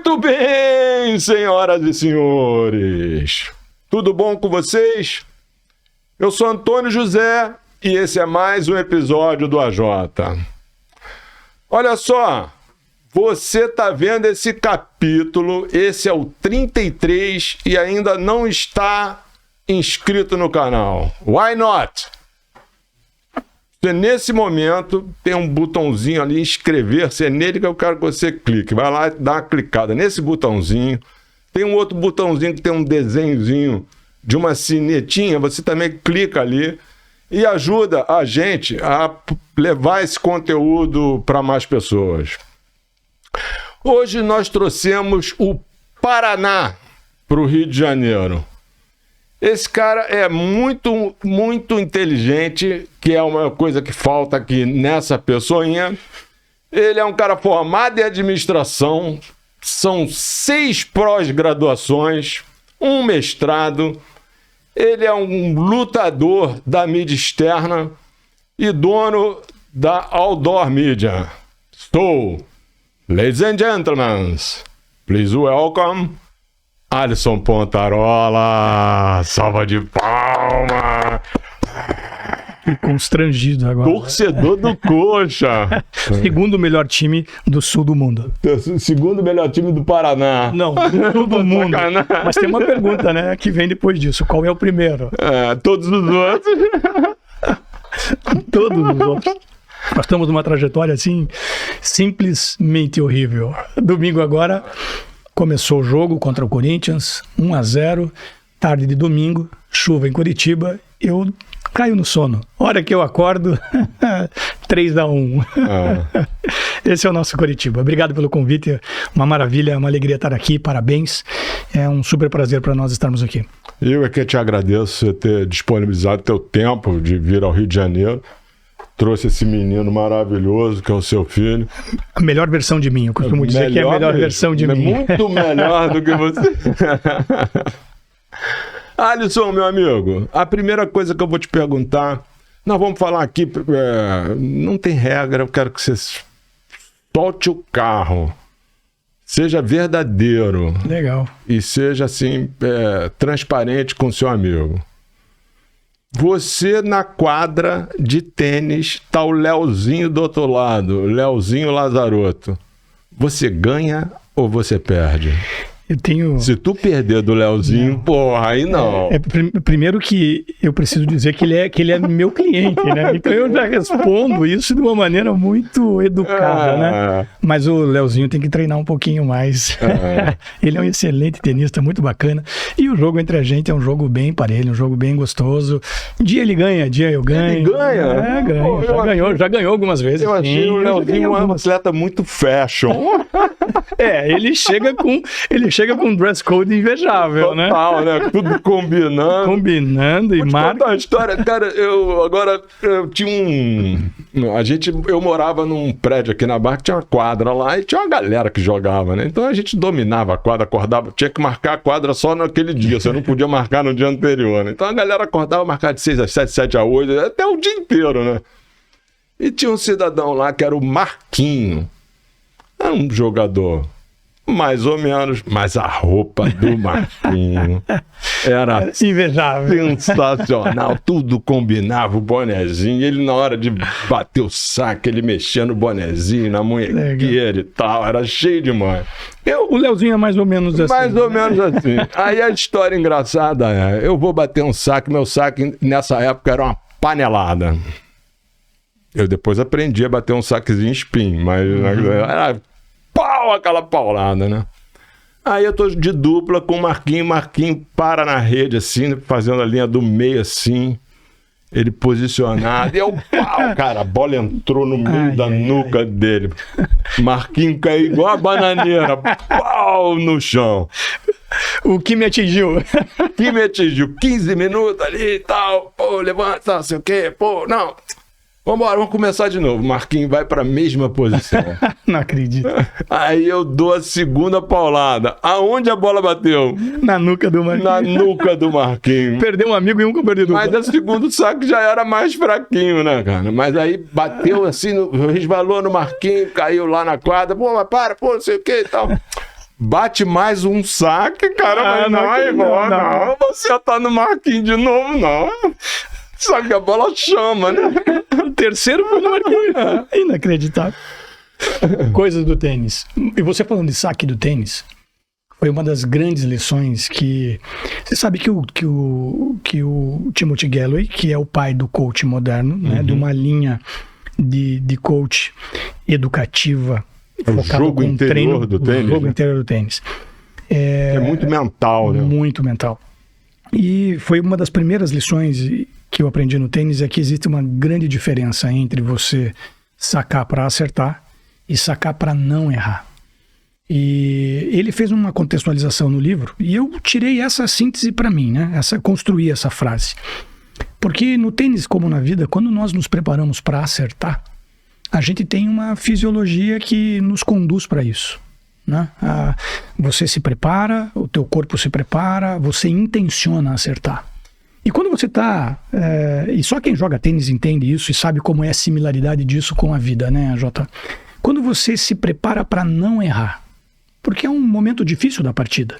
Muito bem, senhoras e senhores. Tudo bom com vocês? Eu sou Antônio José e esse é mais um episódio do AJ. Olha só, você tá vendo esse capítulo, esse é o 33 e ainda não está inscrito no canal. Why not? Nesse momento tem um botãozinho ali, inscrever-se, é nele que eu quero que você clique. Vai lá e dá uma clicada nesse botãozinho. Tem um outro botãozinho que tem um desenhozinho de uma sinetinha, você também clica ali e ajuda a gente a levar esse conteúdo para mais pessoas. Hoje nós trouxemos o Paraná para o Rio de Janeiro. Esse cara é muito, muito inteligente, que é uma coisa que falta aqui nessa pessoinha. Ele é um cara formado em administração, são 6 pós-graduações, um mestrado. Ele é um lutador da mídia externa e dono da Outdoor Media. So, ladies and gentlemen, please welcome Alisson Pontarola. Salva de palmas. Que constrangido agora. Torcedor do Coxa. Segundo melhor time do sul do mundo. Segundo melhor time do Paraná. Não, todo mundo. Mas tem uma pergunta, né, que vem depois disso. Qual é o primeiro? Todos os outros. Todos os outros. Nós estamos numa trajetória assim, simplesmente horrível. Domingo agora começou o jogo contra o Corinthians, 1-0, tarde de domingo, chuva em Curitiba, eu caio no sono. Hora que eu acordo, 3-1. Esse é o nosso Curitiba. Obrigado pelo convite, uma maravilha, uma alegria estar aqui, parabéns. É um super prazer para nós estarmos aqui. Eu é que te agradeço você ter disponibilizado teu tempo de vir ao Rio de Janeiro. Trouxe esse menino maravilhoso que é o seu filho. A melhor versão de mim, eu costumo dizer que é a melhor versão de mim. Muito melhor do que você. Alisson, meu amigo, a primeira coisa que eu vou te perguntar, nós vamos falar aqui, não tem regra, eu quero que você solte o carro, seja verdadeiro. Legal. E seja assim, transparente com seu amigo. Você na quadra de tênis, tá o Leozinho do outro lado, o Leozinho Lazarotto. Você ganha ou você perde? Eu tenho... Se tu perder do Leozinho, porra, aí não. Primeiro que eu preciso dizer que ele é meu cliente, né? Então eu já respondo isso de uma maneira muito educada, né? Mas o Leozinho tem que treinar um pouquinho mais. Ele é um excelente tenista, muito bacana. E o jogo entre a gente é um jogo bem parelho, um jogo bem gostoso. Dia ele ganha, dia eu ganho. Ele ganha? Ganha. Pô, já ganhou algumas vezes. Eu achei o Leozinho um atleta muito fashion. Ele chega com um dress code invejável, total, né? Tudo combinando. Combinando e marca. A história, cara, eu tinha eu morava num prédio aqui na Barra que tinha uma quadra lá e tinha uma galera que jogava, né? Então a gente dominava a quadra, acordava, tinha que marcar a quadra só naquele dia, você não podia marcar no dia anterior, né? Então a galera acordava, marcava de 6 às 7, 7 às 8, até o dia inteiro, né? E tinha um cidadão lá que era o Marquinho. Era um jogador mais ou menos, mas a roupa do Marquinho era invejável, sensacional, tudo combinava, o bonezinho, ele na hora de bater o saque, ele mexia no bonezinho, na munhequeira e tal, era cheio demais. O Leozinho é mais ou menos assim. Mais ou menos assim. Aí a história engraçada eu vou bater um saque, meu saque nessa época era uma panelada. Eu depois aprendi a bater um saquezinho spin, mas era pau, aquela paulada, né? Aí eu tô de dupla com o Marquinho para na rede assim, fazendo a linha do meio assim, ele posicionado, e eu pau, cara, a bola entrou no meio da nuca dele. Marquinho caiu igual a bananeira, pau no chão. O que me atingiu? 15 minutos ali e tal, pô, levanta, não sei o quê, pô, não... Vambora, vamos começar de novo. Marquinhos vai para a mesma posição. Não acredito. Aí eu dou a segunda paulada. Aonde a bola bateu? Na nuca do Marquinhos. Na nuca do Marquinhos. Perdeu um amigo e um perdeu. Mas o segundo saque já era mais fraquinho, né, cara? Mas aí bateu assim, resvalou no Marquinhos, caiu lá na quadra. Pô, mas para, pô, não sei o que e tal. bate mais um saque, cara, mas não, você tá no Marquinhos de novo, não. Sabe que a bola chama, né? O terceiro foi no Marquinhos. Inacreditável. Coisas do tênis. E você falando de saque do tênis, foi uma das grandes lições que... Você sabe que o Timothy Galloway, que é o pai do coach moderno, né, de uma linha de coach educativa, o jogo interior do tênis. O jogo interior do tênis. É muito mental, né? Muito mental. E foi uma das primeiras lições que eu aprendi no tênis, é que existe uma grande diferença entre você sacar para acertar e sacar para não errar. E ele fez uma contextualização no livro e eu tirei essa síntese para mim, né? Construí essa frase. Porque no tênis, como na vida, quando nós nos preparamos para acertar, a gente tem uma fisiologia que nos conduz para isso, né? Você se prepara, o teu corpo se prepara, você intenciona acertar. E quando você está... e só quem joga tênis entende isso e sabe como é a similaridade disso com a vida, né, Jota? Quando você se prepara para não errar, porque é um momento difícil da partida,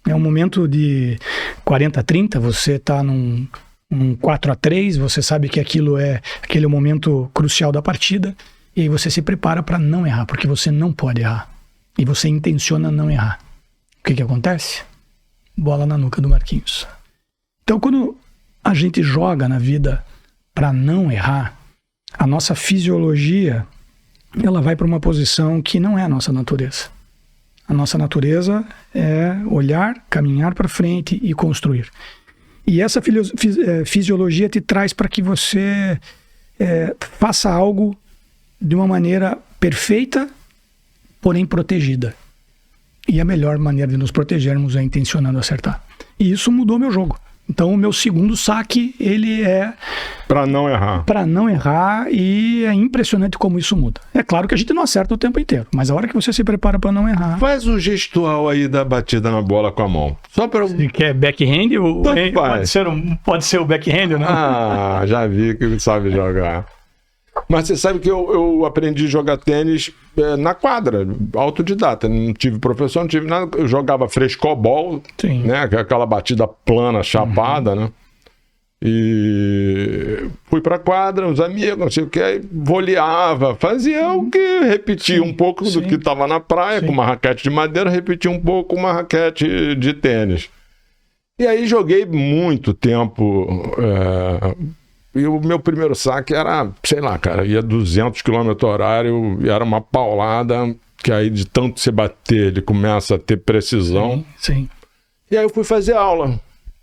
é um momento de 40-30, você está num 4-3, você sabe que aquele é o momento crucial da partida, e aí você se prepara para não errar, porque você não pode errar. E você intenciona não errar. O que acontece? Bola na nuca do Marquinhos. Então, quando a gente joga na vida para não errar, a nossa fisiologia, ela vai para uma posição que não é a nossa natureza. A nossa natureza é olhar, caminhar para frente e construir. E essa fisiologia te traz para que você faça algo de uma maneira perfeita, porém protegida. E a melhor maneira de nos protegermos é intencionando acertar. E isso mudou meu jogo. Então o meu segundo saque, ele é... Para não errar. Para não errar, e é impressionante como isso muda. É claro que a gente não acerta o tempo inteiro, mas a hora que você se prepara para não errar... Faz o gestual aí da batida na bola com a mão. Só para... Você quer backhand? Pode ser o backhand, né? Ah, já vi que sabe jogar. Mas você sabe que eu aprendi a jogar tênis na quadra, autodidata. Não tive professor, não tive nada. Eu jogava frescobol, né? Aquela batida plana, chapada, né? E fui pra quadra, uns amigos, não sei o que, aí voleava, fazia o que repetia um pouco do que estava na praia, com uma raquete de madeira, repetia um pouco com uma raquete de tênis. E aí joguei muito tempo... E o meu primeiro saque era, sei lá, cara, ia 200 km/h e era uma paulada, que aí de tanto você bater, ele começa a ter precisão. Sim. E aí eu fui fazer aula.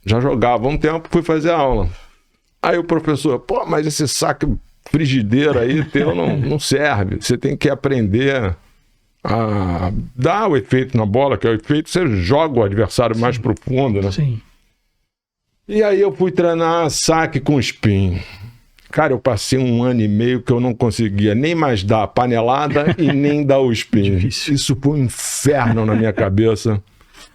Já jogava um tempo, fui fazer aula. Aí o professor, mas esse saque frigideira aí teu não serve. Você tem que aprender a dar o efeito na bola, que é o efeito, você joga o adversário mais profundo, né? Sim. E aí eu fui treinar saque com spin. Cara, eu passei 1 ano e meio que eu não conseguia nem mais dar a panelada e nem dar o spin. Difícil. Isso foi um inferno na minha cabeça.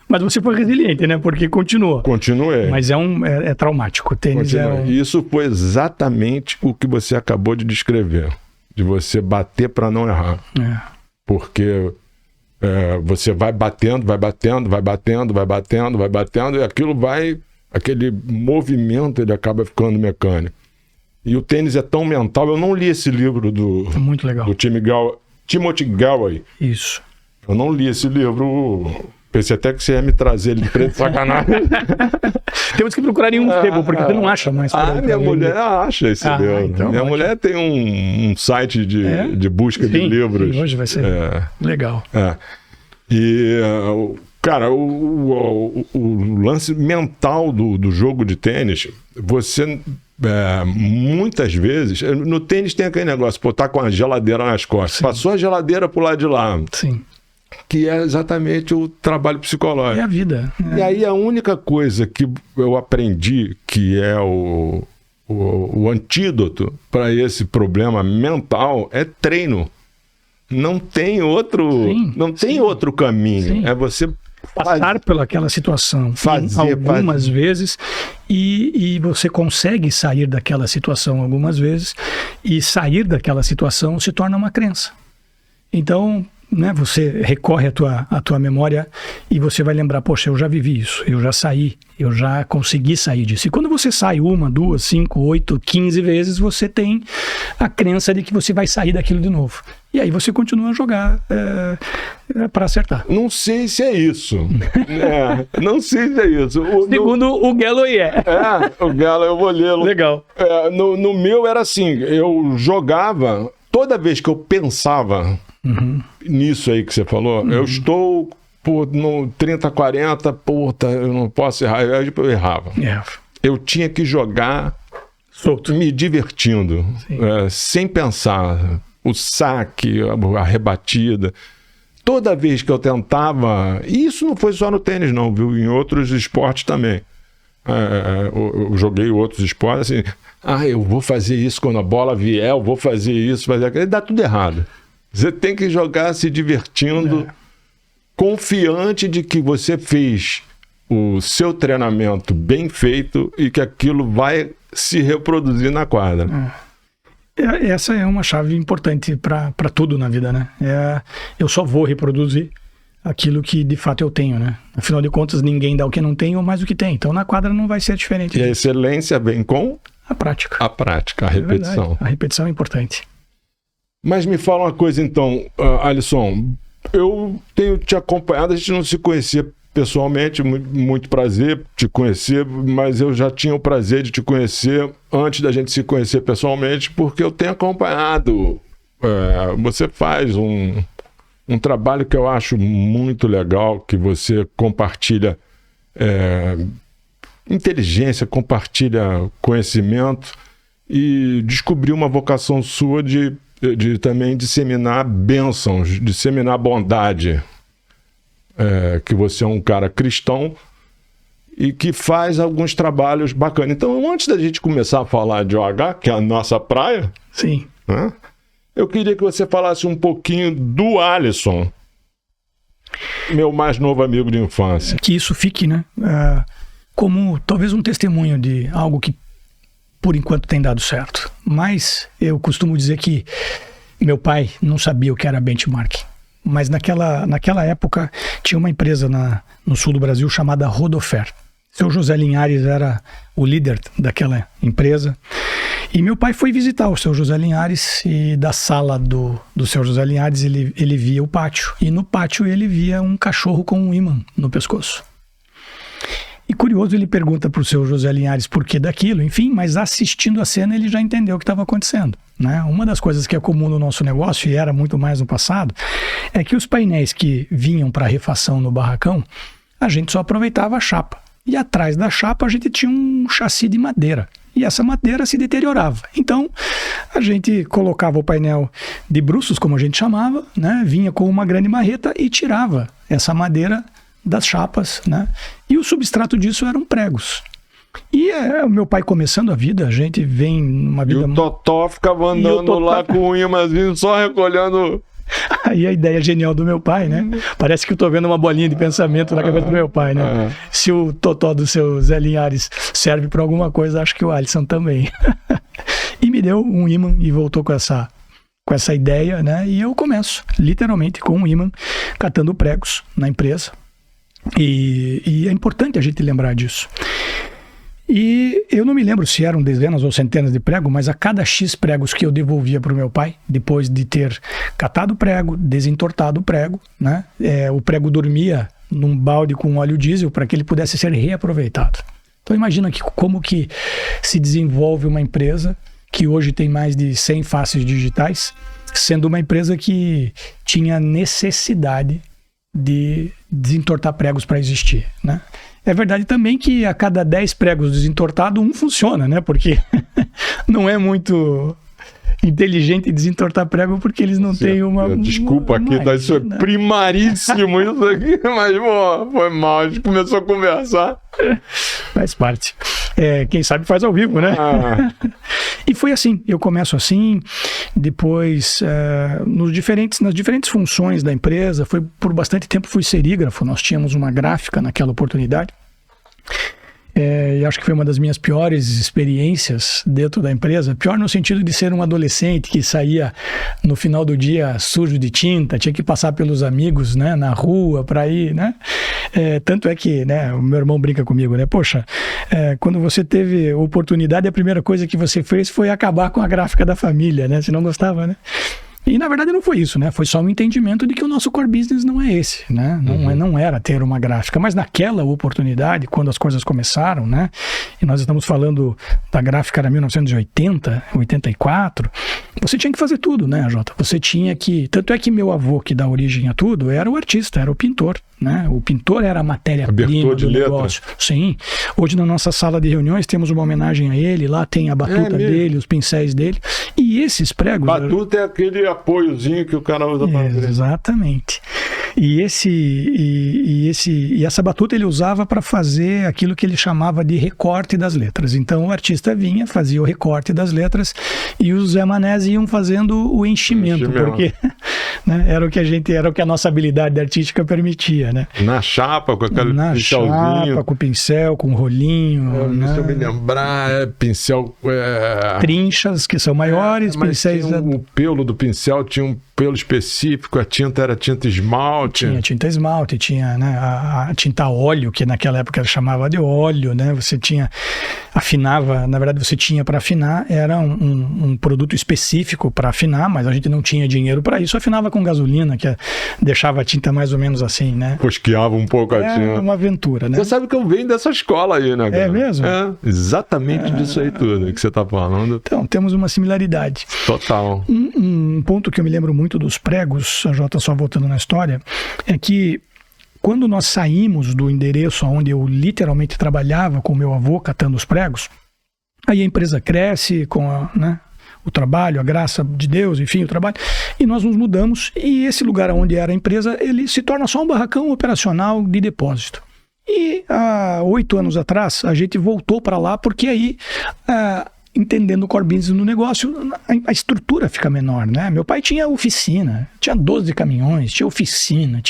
Mas você foi resiliente, né? Porque continuou. Continuei. Mas é traumático. O tênis Isso foi exatamente o que você acabou de descrever. De você bater para não errar. Porque você vai batendo, e aquilo vai... Aquele movimento, ele acaba ficando mecânico. E o tênis é tão mental. Eu não li esse livro muito legal. do Timothy Galloway. Isso. Eu não li esse livro. Pensei até que você ia me trazer ele de preto de sacanagem. Temos que procurar em um sebo, porque você não acha mais. Minha mulher acha esse livro. Então, minha mulher tem um site de busca de livros. Sim, hoje vai ser legal. E... Cara, o lance mental do jogo de tênis, você muitas vezes... No tênis tem aquele negócio, tá com a geladeira nas costas. Sim. Passou a geladeira pro lado de lá. Sim. Que é exatamente o trabalho psicológico. É a vida. E aí a única coisa que eu aprendi que é o antídoto para esse problema mental é treino. Não tem outro, outro caminho. Sim. É você... Passar pelaquela situação algumas vezes e você consegue sair daquela situação algumas vezes, e sair daquela situação se torna uma crença. Então, né, você recorre à tua memória e você vai lembrar, poxa, eu já vivi isso, eu já saí, eu já consegui sair disso. E quando você sai 1, 2, 5, 8, 15 vezes, você tem a crença de que você vai sair daquilo de novo. E aí você continua a jogar para acertar. Não sei se é isso. Não sei se é isso. Segundo o Galloway o Galloway, eu vou lê-lo. Legal. No meu era assim, eu jogava, toda vez que eu pensava nisso aí que você falou, eu estou no 30, 40, puta, eu não posso errar, eu errava. Eu tinha que jogar solto, me divertindo, sem pensar. O saque, a rebatida. Toda vez que eu tentava... E isso não foi só no tênis, não, viu? Em outros esportes também. Eu joguei outros esportes, assim... eu vou fazer isso quando a bola vier, eu vou fazer isso, fazer aquilo. E dá tudo errado. Você tem que jogar se divertindo, confiante de que você fez o seu treinamento bem feito e que aquilo vai se reproduzir na quadra. Essa é uma chave importante para tudo na vida, né? Eu só vou reproduzir aquilo que de fato eu tenho, né? Afinal de contas, ninguém dá o que não tem ou mais o que tem. Então na quadra não vai ser diferente. E a excelência vem com? A prática. A prática, a repetição. A repetição é importante. Mas me fala uma coisa então, Alisson. Eu tenho te acompanhado, a gente não se conhecia pessoalmente, muito prazer te conhecer, mas eu já tinha o prazer de te conhecer antes da gente se conhecer pessoalmente, porque eu tenho acompanhado. Você faz um trabalho que eu acho muito legal, que você compartilha inteligência, compartilha conhecimento e descobriu uma vocação sua de também disseminar bênçãos, disseminar bondade. Que você é um cara cristão e que faz alguns trabalhos bacanas. Então, antes da gente começar a falar de OH, que é a nossa praia, sim, né, eu queria que você falasse um pouquinho do Alisson, meu mais novo amigo de infância. Que isso fique, né, como talvez um testemunho de algo que por enquanto tem dado certo. Mas eu costumo dizer que meu pai não sabia o que era benchmarking. Mas naquela época tinha uma empresa no sul do Brasil chamada Rodofer. Seu José Linhares era o líder daquela empresa. E meu pai foi visitar o seu José Linhares e da sala do seu José Linhares ele via o pátio. E no pátio ele via um cachorro com um ímã no pescoço. E curioso, ele pergunta para o seu José Linhares por que daquilo, enfim, mas assistindo a cena ele já entendeu o que estava acontecendo, né? Uma das coisas que é comum no nosso negócio, e era muito mais no passado, é que os painéis que vinham para refação no barracão, a gente só aproveitava a chapa. E atrás da chapa a gente tinha um chassi de madeira. E essa madeira se deteriorava. Então, a gente colocava o painel de bruços, como a gente chamava, né? Vinha com uma grande marreta e tirava essa madeira das chapas, né? E o substrato disso eram pregos. E o meu pai começando a vida, a gente vem numa vida... E o Totó ficava andando lá com o ímãzinho, só recolhendo... Aí a ideia genial do meu pai, né? Parece que eu tô vendo uma bolinha de pensamento na cabeça do meu pai, né? Se o Totó do seu Zé Linhares serve para alguma coisa, acho que o Alisson também. E me deu um ímã e voltou com essa ideia, né? E eu começo, literalmente, com um ímã, catando pregos na empresa. E é importante a gente lembrar disso. E eu não me lembro se eram dezenas ou centenas de pregos, mas a cada X pregos que eu devolvia para o meu pai, depois de ter catado o prego, desentortado o prego, né? O prego dormia num balde com óleo diesel para que ele pudesse ser reaproveitado. Então imagina como que se desenvolve uma empresa que hoje tem mais de 100 faces digitais, sendo uma empresa que tinha necessidade de desentortar pregos para existir, né? É verdade também que a cada 10 pregos desentortados, um funciona, né? Porque não é muito inteligente desentortar prego porque eles não têm uma... Desculpa aqui, isso é primaríssimo isso aqui, mas bom, foi mal, a gente começou a conversar. Faz parte. Quem sabe faz ao vivo, né? E foi assim, eu começo assim, depois nas diferentes funções da empresa, por bastante tempo fui serígrafo, nós tínhamos uma gráfica naquela oportunidade. E acho que foi uma das minhas piores experiências dentro da empresa. Pior no sentido de ser um adolescente que saía no final do dia sujo de tinta, tinha que passar pelos amigos, né, na rua para ir, né? Tanto é que, né, o meu irmão brinca comigo, né? Poxa, quando você teve oportunidade, a primeira coisa que você fez foi acabar com a gráfica da família, né? Você não gostava, né? E, na verdade, não foi isso, né? Foi só um entendimento de que o nosso core business não é esse, né? Não era ter uma gráfica. Mas naquela oportunidade, quando as coisas começaram, né? E nós estamos falando da gráfica era 1980, 84, você tinha que fazer tudo, né, Jota? Você tinha que... Tanto é que meu avô, que dá origem a tudo, era o artista, era o pintor, né? O pintor era a matéria-prima do negócio. Sim. Hoje, na nossa sala de reuniões, temos uma homenagem a ele. Lá tem a batuta dele, os pincéis dele. E esses pregos... Batuta é aquele apoiozinho que o cara usa para fazer. Exatamente. E essa batuta ele usava para fazer aquilo que ele chamava de recorte das letras. Então o artista vinha, fazia o recorte das letras e os Zé Manés iam fazendo o enchimento, porque né, era o que a nossa habilidade artística permitia, né? Na chapa, com aquele pincelzinho. Na chapa, com o pincel, com o rolinho. Né? Se eu me lembrar, pincel... Trinchas, que são maiores, pincéis... O pelo do pincel tinha um pelo específico, a tinta era tinta esmalte. Tinha tinta esmalte, tinha, né, a tinta óleo, que naquela época chamava de óleo, né? Você tinha, afinava, na verdade você tinha para afinar, era um produto específico para afinar, mas a gente não tinha dinheiro para isso, afinava com gasolina, que deixava a tinta mais ou menos assim, né? Fosqueava um pouco a tinta. É uma aventura, né? Você sabe que eu venho dessa escola aí, né, cara? É mesmo? É, exatamente disso aí tudo que você tá falando. Então, temos uma similaridade. Total. Um ponto que eu me lembro muito dos pregos, a Jota, só voltando na história, é que quando nós saímos do endereço onde eu literalmente trabalhava com o meu avô catando os pregos, aí a empresa cresce com o trabalho, a graça de Deus, enfim, o trabalho, e nós nos mudamos, e esse lugar onde era a empresa, ele se torna só um barracão operacional de depósito. E há 8 anos atrás, a gente voltou para lá, porque aí... entendendo o core business no negócio, a estrutura fica menor, né? Meu pai tinha oficina, tinha 12 caminhões, tinha oficina,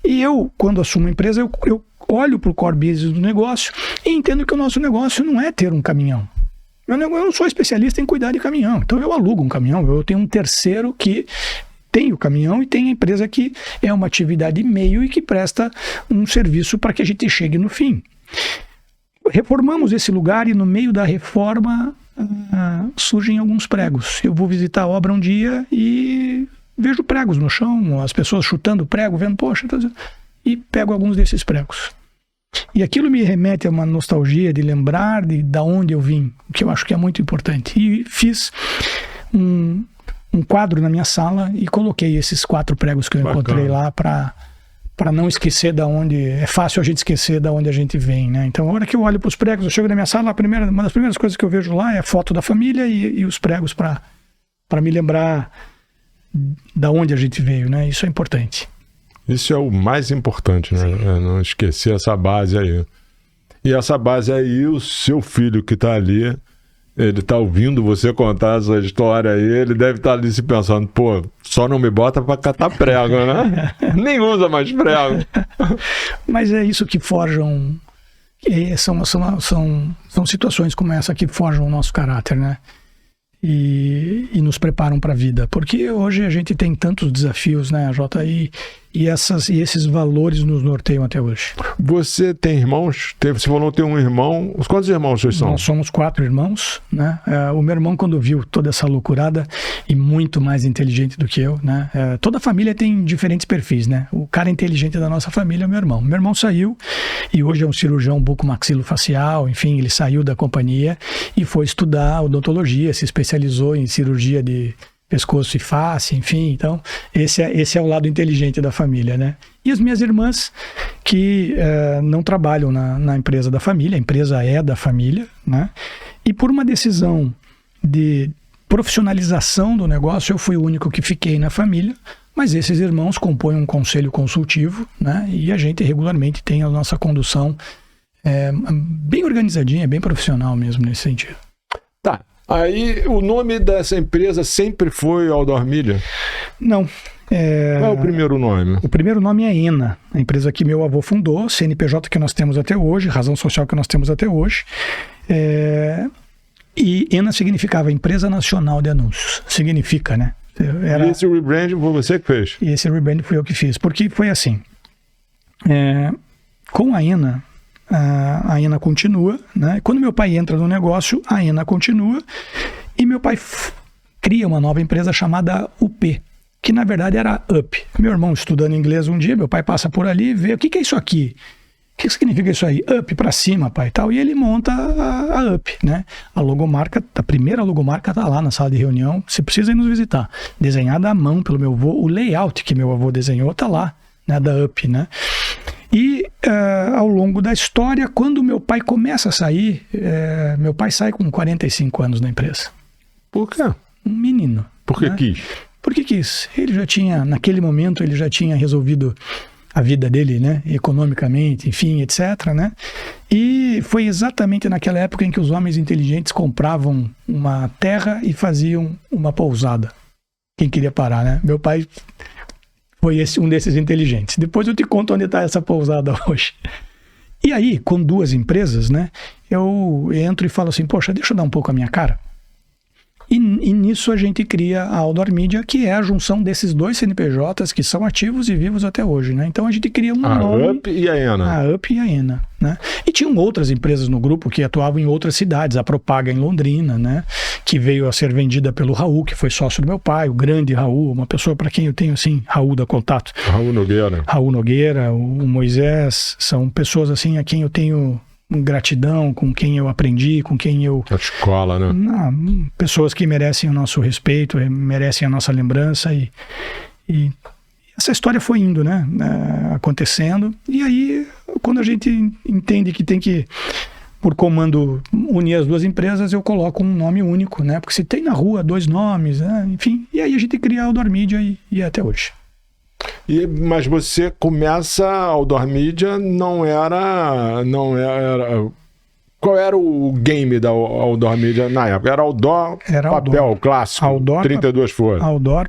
E eu, quando assumo a empresa, eu olho para o core business do negócio e entendo que o nosso negócio não é ter um caminhão. Eu não sou especialista em cuidar de caminhão, então eu alugo um caminhão, eu tenho um terceiro que tem o caminhão e tem a empresa que é uma atividade meio e que presta um serviço para que a gente chegue no fim. Reformamos esse lugar e no meio da reforma surgem alguns pregos. Eu vou visitar a obra um dia e vejo pregos no chão, as pessoas chutando prego, vendo, poxa, e pego alguns desses pregos. E aquilo me remete a uma nostalgia de lembrar da onde eu vim, o que eu acho que é muito importante. E fiz um quadro na minha sala e coloquei esses 4 pregos que eu encontrei lá para não esquecer da onde... É fácil a gente esquecer da onde a gente vem, né? Então, a hora que eu olho para os pregos, eu chego na minha sala, uma das primeiras coisas que eu vejo lá é a foto da família e os pregos para me lembrar da onde a gente veio, né? Isso é importante. Isso é o mais importante, né? É não esquecer essa base aí. E essa base aí, o seu filho que está ali, ele está ouvindo você contar essa história aí, ele deve estar ali se pensando, pô, só não me bota para catar prego, né? Nem usa mais prego. Mas é isso que forjam, são situações como essa que forjam o nosso caráter, né? E nos preparam para a vida, porque hoje a gente tem tantos desafios, né, Jota, e esses valores nos norteiam até hoje. Você tem irmãos? Você falou que tem um irmão. Quantos irmãos vocês são? Nós somos 4 irmãos, né? O meu irmão, quando viu toda essa loucurada, e muito mais inteligente do que eu, né? Toda família tem diferentes perfis, né? O cara inteligente da nossa família é o meu irmão. Meu irmão saiu, e hoje é um cirurgião bucomaxilofacial, enfim, ele saiu da companhia e foi estudar odontologia, se especializou em cirurgia de pescoço e face, enfim, então esse é o lado inteligente da família, né? E as minhas irmãs que não trabalham na empresa da família, a empresa é da família, né? E por uma decisão de profissionalização do negócio, eu fui o único que fiquei na família, mas esses irmãos compõem um conselho consultivo, né? E a gente regularmente tem a nossa condução bem organizadinha, bem profissional mesmo nesse sentido. Tá. Aí o nome dessa empresa sempre foi Outdoor Media? Não. Qual é o primeiro nome? O primeiro nome é ENA, a empresa que meu avô fundou, CNPJ que nós temos até hoje, razão social que nós temos até hoje. E ENA significava Empresa Nacional de Anúncios. Significa, né? E esse rebranding foi você que fez? E esse rebranding fui eu que fiz. Porque foi assim. Com a ENA continua, né? Quando meu pai entra no negócio, a ENA continua. E meu pai cria uma nova empresa chamada UP, que na verdade era UP. Meu irmão estudando inglês um dia, meu pai passa por ali e vê, o que é isso aqui? O que significa isso aí? Up, para cima, pai, tal. E ele monta a Up, né? A logomarca, a primeira logomarca tá lá na sala de reunião, você precisa ir nos visitar. Desenhada à mão pelo meu avô, o layout que meu avô desenhou tá lá, né? Da Up, né? E ao longo da história, quando meu pai começa a sair, meu pai sai com 45 anos na empresa. Por quê? Um menino. Por que né? quis? Porque quis. Ele já tinha, naquele momento, ele já tinha resolvido a vida dele, né? Economicamente, enfim, etc., né? E foi exatamente naquela época em que os homens inteligentes compravam uma terra e faziam uma pousada. Quem queria parar, né? Meu pai foi um desses inteligentes. Depois eu te conto onde está essa pousada hoje. E aí, com duas empresas, né? Eu entro e falo assim, poxa, deixa eu dar um pouco a minha cara. E nisso a gente cria a Outdoor Media, que é a junção desses dois CNPJs que são ativos e vivos até hoje, né? Então a gente cria um nome... A UP e a ENA. A UP e a ENA, né? E tinham outras empresas no grupo que atuavam em outras cidades. A Propaga em Londrina, né? Que veio a ser vendida pelo Raul, que foi sócio do meu pai, o grande Raul, uma pessoa para quem eu tenho, assim, Raul da contato. Raul Nogueira. Raul Nogueira, o Moisés, são pessoas, assim, a quem eu tenho... gratidão, com quem eu aprendi, com quem eu... A escola, né? Pessoas que merecem o nosso respeito, merecem a nossa lembrança e essa história foi indo, né? Acontecendo. E aí, quando a gente entende que tem que, por comando, unir as duas empresas, eu coloco um nome único, né? Porque se tem na rua dois nomes, né? Enfim, e aí a gente cria a Outdoor Media e até hoje. Mas você começa a Outdoor Media, não era... Qual era o game da Outdoor Media na época? Era outdoor, papel clássico, outdoor, 32 folhas. Outdoor.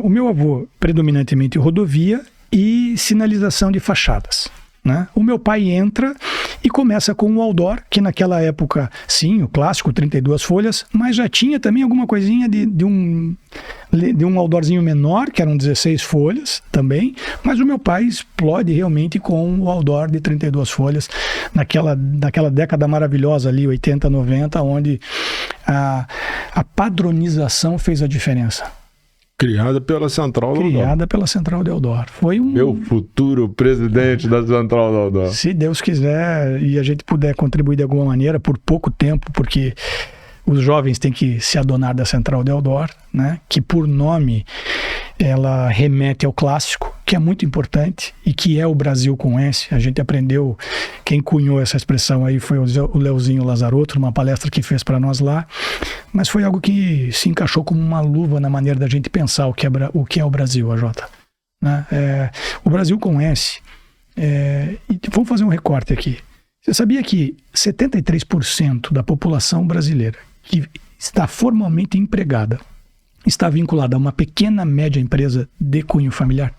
O meu avô, predominantemente rodovia e sinalização de fachadas. Né? O meu pai entra e começa com o outdoor, que naquela época, sim, o clássico, 32 folhas, mas já tinha também alguma coisinha de um outdoorzinho menor, que eram 16 folhas também, mas o meu pai explode realmente com o outdoor de 32 folhas, naquela década maravilhosa ali, 80, 90, onde a padronização fez a diferença. Criada pela Central do Outdoor. Criada pela Central do Outdoor. Foi Meu futuro presidente da Central do Outdoor. Se Deus quiser e a gente puder contribuir de alguma maneira, por pouco tempo, porque os jovens têm que se adonar da Central do Outdoor, né? Que por nome ela remete ao clássico, que é muito importante e que é o Brasil com S. A gente aprendeu, quem cunhou essa expressão aí foi o Leozinho Lazarotto, numa palestra que fez para nós lá, mas foi algo que se encaixou como uma luva na maneira da gente pensar o que é o Brasil, AJ. Né? O Brasil com S, e vamos fazer um recorte aqui. Você sabia que 73% da população brasileira que está formalmente empregada está vinculada a uma pequena, média empresa de cunho familiar?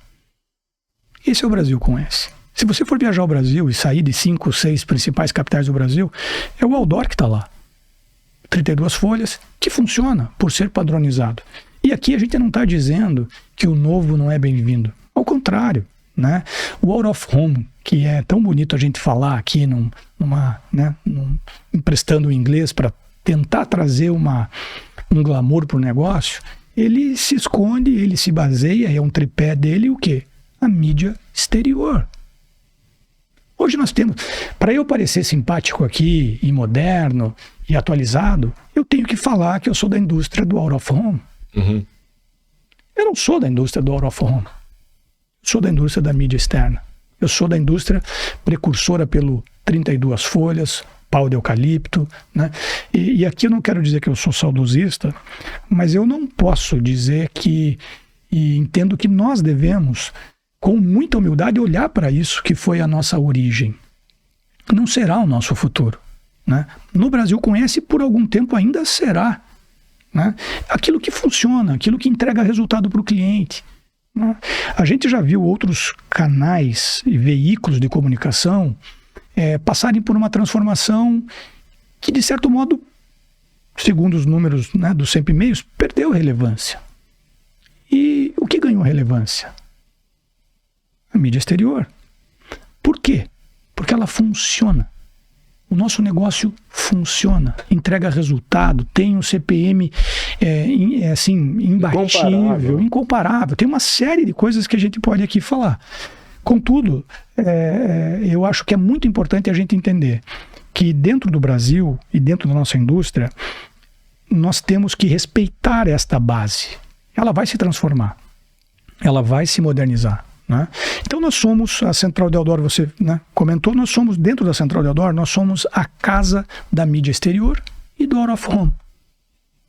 Esse é o Brasil com S. Se você for viajar ao Brasil e sair de 5, 6 principais capitais do Brasil, é o outdoor que está lá. 32 folhas, que funciona por ser padronizado. E aqui a gente não está dizendo que o novo não é bem-vindo. Ao contrário, né? O out of home, que é tão bonito a gente falar aqui, emprestando o inglês para tentar trazer um glamour para o negócio, ele se esconde, ele se baseia, é um tripé dele, o quê? A mídia exterior. Hoje nós temos, para eu parecer simpático aqui, e moderno, e atualizado, eu tenho que falar que eu sou da indústria do out of home. Uhum. Eu não sou da indústria do out of home. Eu sou da indústria da mídia externa. Eu sou da indústria precursora pelo 32 folhas, pau de eucalipto, né? E aqui eu não quero dizer que eu sou saudosista, mas eu não posso dizer que, e entendo que nós devemos, com muita humildade, olhar para isso que foi a nossa origem. Não será o nosso futuro. né? No Brasil conhece, por algum tempo ainda será, né? Aquilo que funciona, aquilo que entrega resultado para o cliente, né? A gente já viu outros canais e veículos de comunicação passarem por uma transformação que, de certo modo, segundo os números, né, dos 100 e-mails, perdeu relevância. E o que ganhou relevância? A mídia exterior. Por quê? Porque ela funciona. O nosso negócio funciona, entrega resultado, tem um CPM assim, imbatível, incomparável. Tem uma série de coisas que a gente pode aqui falar. Contudo, eu acho que é muito importante a gente entender que dentro do Brasil e dentro da nossa indústria, nós temos que respeitar esta base. Ela vai se transformar, ela vai se modernizar, né? Então nós somos, a Central Deodoro, você, né, comentou, nós somos, dentro da Central Deodoro, nós somos a casa da mídia exterior e do out of home.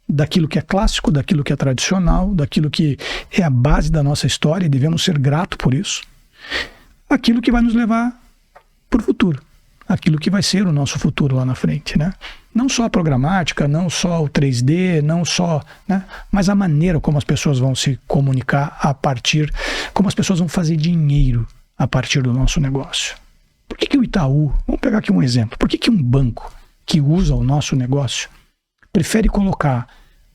Daquilo que é clássico, daquilo que é tradicional, daquilo que é a base da nossa história, e devemos ser gratos por isso. Aquilo que vai nos levar para o futuro, aquilo que vai ser o nosso futuro lá na frente, né? Não só a programática, não só o 3D, não só, né, mas a maneira como as pessoas vão se comunicar como as pessoas vão fazer dinheiro a partir do nosso negócio. Por que o Itaú, vamos pegar aqui um exemplo, por que um banco que usa o nosso negócio prefere colocar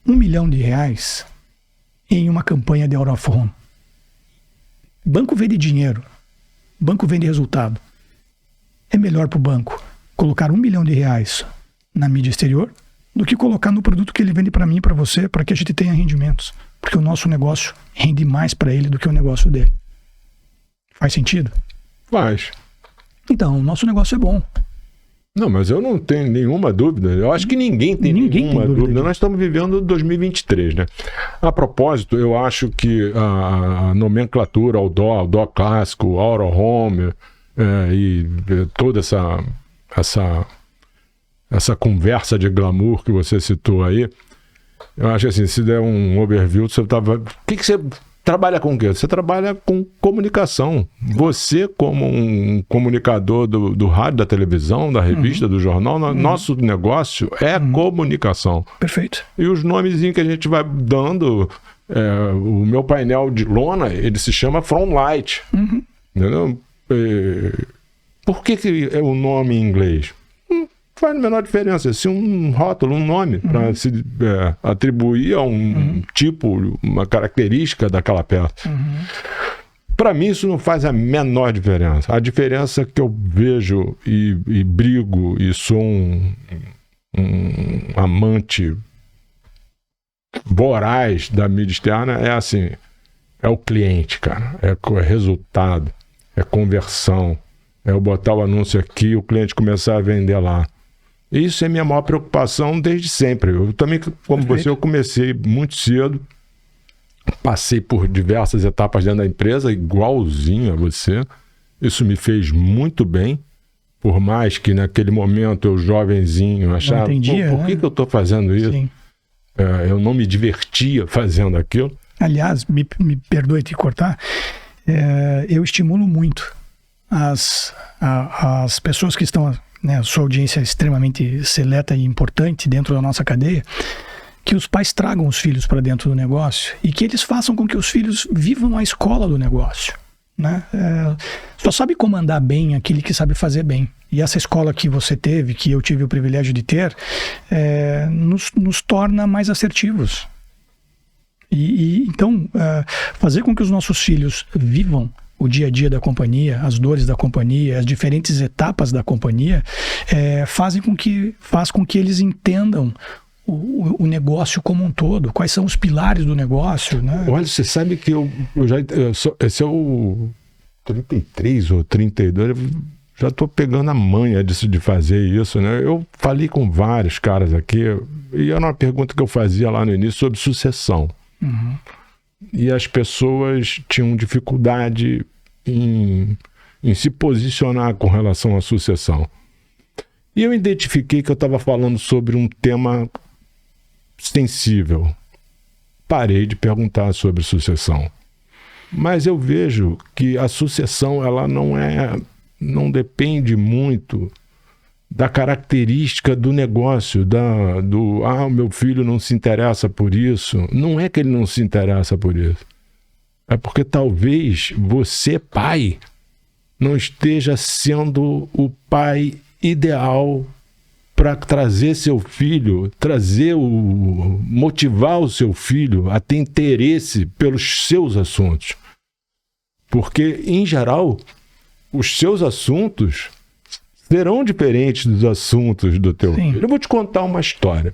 R$1 milhão em uma campanha de out of home? Banco vende dinheiro, banco vende resultado. É melhor para o banco colocar R$1 milhão na mídia exterior do que colocar no produto que ele vende para mim e para você, para que a gente tenha rendimentos. Porque o nosso negócio rende mais para ele do que o negócio dele. Faz sentido? Faz. Então, o nosso negócio é bom. Não, mas eu não tenho nenhuma dúvida. Eu acho que ninguém tem nenhuma dúvida. Nós estamos vivendo 2023, né? A propósito, eu acho que a nomenclatura, o dó clássico, o out of home, e toda essa conversa de glamour que você citou aí, eu acho assim, se der um overview, você tava... O que você trabalha com o quê? Você trabalha com comunicação. Você, como um comunicador do rádio, da televisão, da revista, do jornal, nosso negócio é comunicação. Perfeito. E os nomezinhos que a gente vai dando, o meu painel de lona, ele se chama From Light. Entendeu? Por que é o nome em inglês? Faz a menor diferença. Se um rótulo, um nome, para se atribuir a um tipo, uma característica daquela peça. Para mim, isso não faz a menor diferença. A diferença que eu vejo e brigo e sou um amante voraz da mídia externa é assim, é o cliente, cara. É resultado, é conversão. É eu botar o anúncio aqui e o cliente começar a vender lá. Isso é minha maior preocupação desde sempre. Eu também, como você, eu comecei muito cedo, passei por diversas etapas dentro da empresa, igualzinho a você. Isso me fez muito bem, por mais que naquele momento eu, jovenzinho, achava, por que eu estou fazendo isso? Eu não me divertia fazendo aquilo. Aliás, me perdoe te cortar, eu estimulo muito as pessoas que estão... Né, sua audiência é extremamente seleta e importante dentro da nossa cadeia, que os pais tragam os filhos para dentro do negócio e que eles façam com que os filhos vivam a escola do negócio, né? Só sabe comandar bem aquele que sabe fazer bem. E essa escola que você teve, que eu tive o privilégio de ter, nos torna mais assertivos. Então, fazer com que os nossos filhos vivam o dia a dia da companhia, as dores da companhia, as diferentes etapas da companhia, faz com que eles entendam o negócio como um todo, quais são os pilares do negócio, né? Olha, você sabe que esse é o 33 ou 32, eu já estou pegando a manha de fazer isso, né? Eu falei com vários caras aqui, e era uma pergunta que eu fazia lá no início sobre sucessão. E as pessoas tinham dificuldade em se posicionar com relação à sucessão. E eu identifiquei que eu estava falando sobre um tema sensível. Parei de perguntar sobre sucessão. Mas eu vejo que a sucessão ela não depende muito da característica do negócio, o meu filho não se interessa por isso. Não é que ele não se interessa por isso. É porque talvez você, pai, não esteja sendo o pai ideal para trazer seu filho, motivar o seu filho a ter interesse pelos seus assuntos. Porque, em geral, os seus assuntos serão diferentes dos assuntos do teu filho. Eu vou te contar uma história.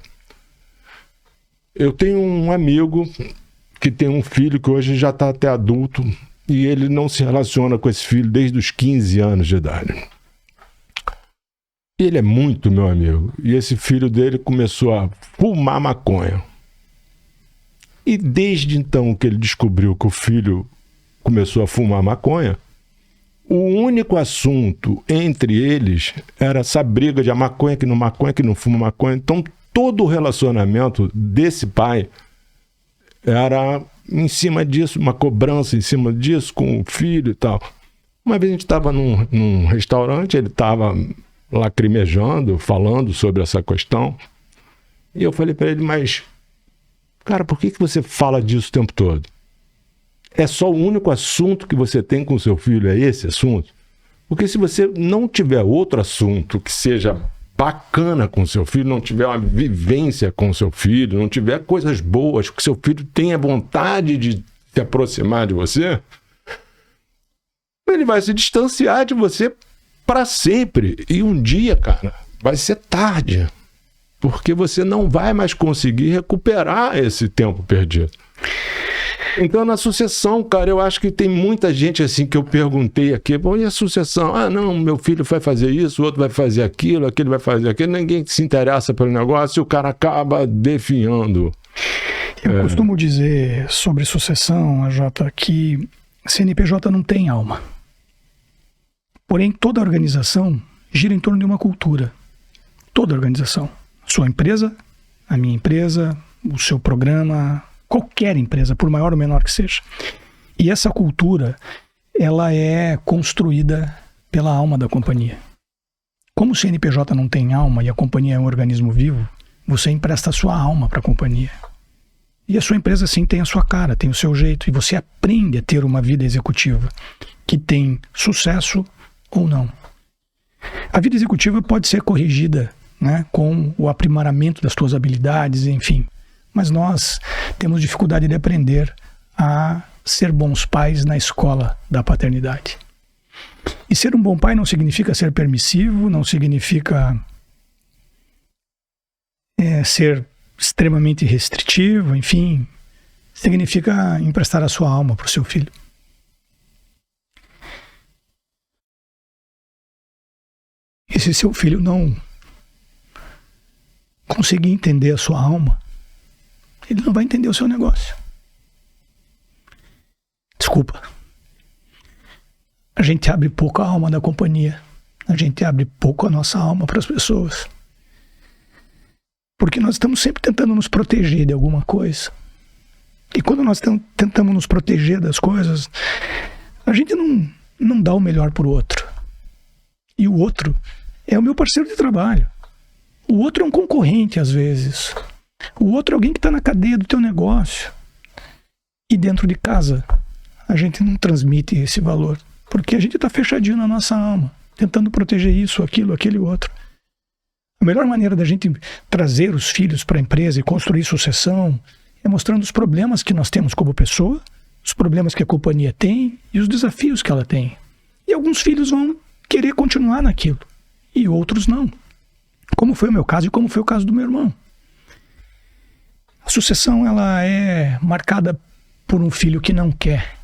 Eu tenho um amigo que tem um filho que hoje já está até adulto e ele não se relaciona com esse filho desde os 15 anos de idade. Ele é muito meu amigo. E esse filho dele começou a fumar maconha. E desde então que ele descobriu que o filho começou a fumar maconha, o único assunto entre eles era essa briga de maconha que não fuma maconha. Então, todo o relacionamento desse pai era em cima disso, uma cobrança em cima disso com o filho e tal. Uma vez a gente estava num restaurante, ele estava lacrimejando, falando sobre essa questão. E eu falei para ele, mas, cara, por que você fala disso o tempo todo? É só o único assunto que você tem com seu filho, é esse assunto? Porque se você não tiver outro assunto que seja bacana com seu filho, não tiver uma vivência com seu filho, não tiver coisas boas, que seu filho tenha vontade de se aproximar de você, ele vai se distanciar de você para sempre. E um dia, cara, vai ser tarde, porque você não vai mais conseguir recuperar esse tempo perdido. Então, na sucessão, cara, eu acho que tem muita gente assim que eu perguntei aqui, bom, e a sucessão? Ah, não, meu filho vai fazer isso, o outro vai fazer aquilo, aquele vai fazer aquilo, ninguém se interessa pelo negócio e o cara acaba definhando. Eu costumo dizer sobre sucessão, Jota, que CNPJ não tem alma. Porém, toda organização gira em torno de uma cultura. Toda organização. Sua empresa, a minha empresa, o seu programa, qualquer empresa, por maior ou menor que seja. E essa cultura, ela é construída pela alma da companhia. Como o CNPJ não tem alma e a companhia é um organismo vivo, você empresta a sua alma para a companhia. E a sua empresa, sim, tem a sua cara, tem o seu jeito. E você aprende a ter uma vida executiva que tem sucesso ou não. A vida executiva pode ser corrigida, né, com o aprimoramento das suas habilidades, enfim. Mas nós temos dificuldade de aprender a ser bons pais na escola da paternidade. E ser um bom pai não significa ser permissivo, não significa ser extremamente restritivo, enfim. Significa emprestar a sua alma para o seu filho. E se seu filho não conseguir entender a sua alma, ele não vai entender o seu negócio. Desculpa. A gente abre pouco a alma da companhia. A gente abre pouco a nossa alma para as pessoas. Porque nós estamos sempre tentando nos proteger de alguma coisa. E quando nós tentamos nos proteger das coisas, a gente não dá o melhor para o outro. E o outro é o meu parceiro de trabalho. O outro é um concorrente, às vezes. O outro é alguém que está na cadeia do teu negócio. E dentro de casa, a gente não transmite esse valor. Porque a gente está fechadinho na nossa alma, tentando proteger isso, aquilo, aquele outro. A melhor maneira da gente trazer os filhos para a empresa e construir sucessão é mostrando os problemas que nós temos como pessoa, os problemas que a companhia tem e os desafios que ela tem. E alguns filhos vão querer continuar naquilo, e outros não. Como foi o meu caso e como foi o caso do meu irmão. A sucessão, ela é marcada por um filho que não quer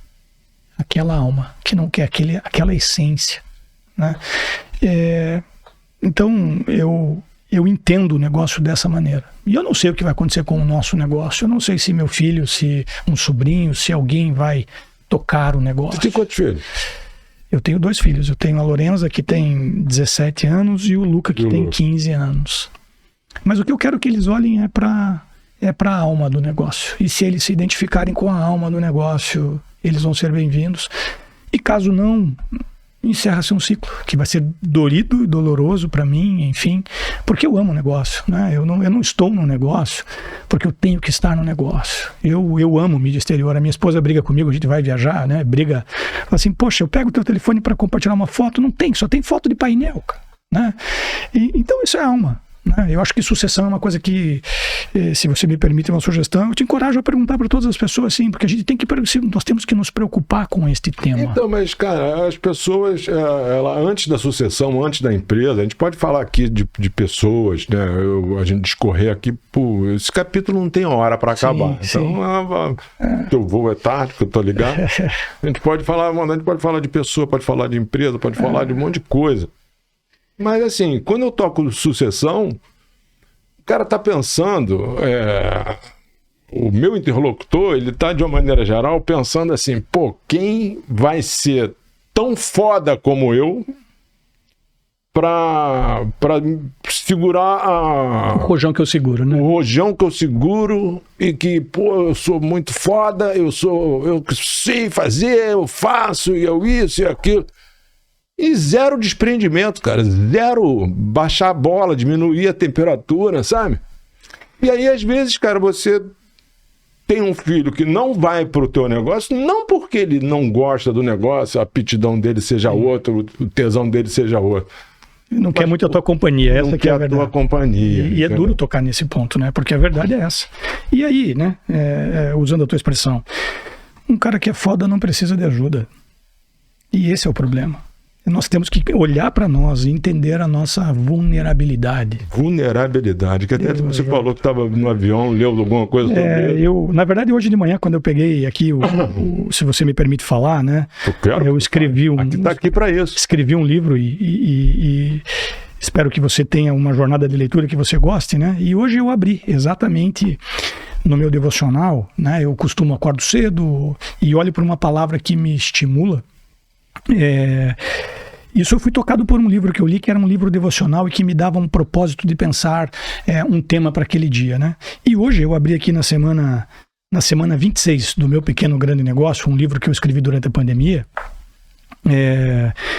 aquela alma, que não quer aquela essência, né? Então, eu entendo o negócio dessa maneira. E eu não sei o que vai acontecer com o nosso negócio. Eu não sei se meu filho, se um sobrinho, se alguém vai tocar o negócio. Você tem quantos filhos? Eu tenho 2 filhos. Eu tenho a Lorenza, que tem 17 anos, e o Luca, que tem 15 anos. Mas o que eu quero que eles olhem é para a alma do negócio. E se eles se identificarem com a alma do negócio, eles vão ser bem-vindos. E caso não, encerra-se um ciclo que vai ser dorido e doloroso para mim, enfim, porque eu amo o negócio, né? Eu não estou no negócio porque eu tenho que estar no negócio. Eu amo mídia exterior. A minha esposa briga comigo, a gente vai viajar, né? Fala assim, poxa, eu pego o teu telefone para compartilhar uma foto, não tem, só tem foto de painel, cara, né? Então isso é alma. Eu acho que sucessão é uma coisa que, se você me permite uma sugestão, eu te encorajo a perguntar para todas as pessoas, sim, porque nós temos que nos preocupar com este tema. Então, mas, cara, as pessoas, antes da sucessão, antes da empresa, a gente pode falar aqui de pessoas, né? A gente discorrer aqui, esse capítulo não tem hora para acabar. Então, teu voo é tarde, que eu tô ligado. A gente pode falar de pessoa, pode falar de empresa, pode falar de um monte de coisa. Mas assim, quando eu toco sucessão, o cara tá pensando, o meu interlocutor, ele tá de uma maneira geral pensando assim, quem vai ser tão foda como eu pra segurar o rojão que eu seguro, né? O rojão que eu seguro e que, eu sou muito foda, eu sei fazer, eu faço, e eu isso e aquilo. E zero desprendimento, cara. Zero baixar a bola, diminuir a temperatura, sabe? E aí, às vezes, cara, você tem um filho que não vai pro teu negócio, não porque ele não gosta do negócio, a aptidão dele seja outra, o tesão dele seja outro. Não quer muito a tua companhia, essa que é a verdade. Não quer a tua companhia. E é duro tocar nesse ponto, né? Porque a verdade é essa. E aí, né? Usando a tua expressão, um cara que é foda não precisa de ajuda. E esse é o problema. Nós temos que olhar para nós e entender a nossa vulnerabilidade. Vulnerabilidade, que até você falou que estava no avião, leu alguma coisa sobre isso. Na verdade, hoje de manhã, quando eu peguei aqui, se você me permite falar, né? Eu escrevi tá aqui para isso. Escrevi um livro e espero que você tenha uma jornada de leitura que você goste, né? E hoje eu abri exatamente no meu devocional, né? Eu costumo acordo cedo e olho para uma palavra que me estimula. Isso eu fui tocado por um livro que eu li, que era um livro devocional e que me dava um propósito de pensar um tema para aquele dia, né? E hoje eu abri aqui na semana 26 do meu Pequeno Grande Negócio, um livro que eu escrevi durante a pandemia,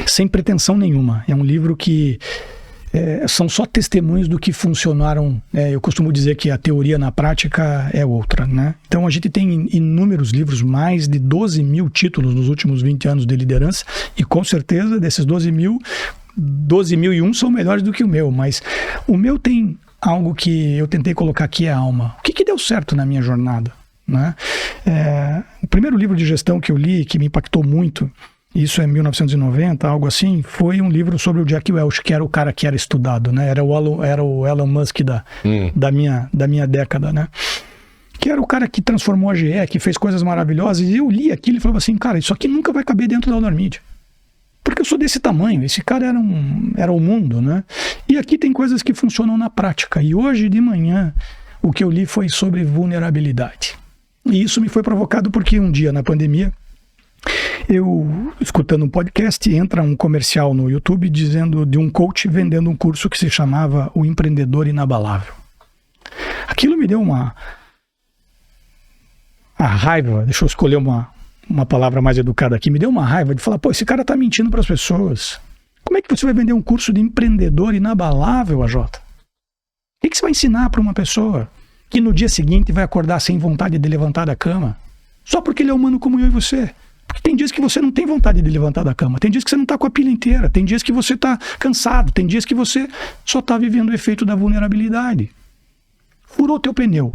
sem pretensão nenhuma. É um livro que são só testemunhos do que funcionaram. Eu costumo dizer que a teoria na prática é outra, né? Então a gente tem inúmeros livros, mais de 12 mil títulos nos últimos 20 anos de liderança, e com certeza desses 12.001 são melhores do que o meu, mas o meu tem algo que eu tentei colocar aqui, é a alma. O que deu certo na minha jornada, né? O primeiro livro de gestão que eu li, que me impactou muito, isso é 1990, algo assim, foi um livro sobre o Jack Welch, que era o cara que era estudado, né? Era o Elon Musk da minha década, né? Que era o cara que transformou a GE, que fez coisas maravilhosas, e eu li aquilo e falava assim, cara, isso aqui nunca vai caber dentro da Honor Media. Porque eu sou desse tamanho, esse cara era o mundo, né? E aqui tem coisas que funcionam na prática. E hoje de manhã, o que eu li foi sobre vulnerabilidade. E isso me foi provocado porque um dia na pandemia, eu, escutando um podcast, entra um comercial no YouTube dizendo de um coach vendendo um curso que se chamava O Empreendedor Inabalável. Aquilo me deu a raiva, deixa eu escolher uma palavra mais educada aqui, me deu uma raiva de falar, esse cara tá mentindo para as pessoas. Como é que você vai vender um curso de empreendedor inabalável, AJ? O que você vai ensinar para uma pessoa que no dia seguinte vai acordar sem vontade de levantar da cama? Só porque ele é humano como eu e você. Porque tem dias que você não tem vontade de levantar da cama, tem dias que você não está com a pilha inteira, tem dias que você está cansado, tem dias que você só está vivendo o efeito da vulnerabilidade. Furou teu pneu.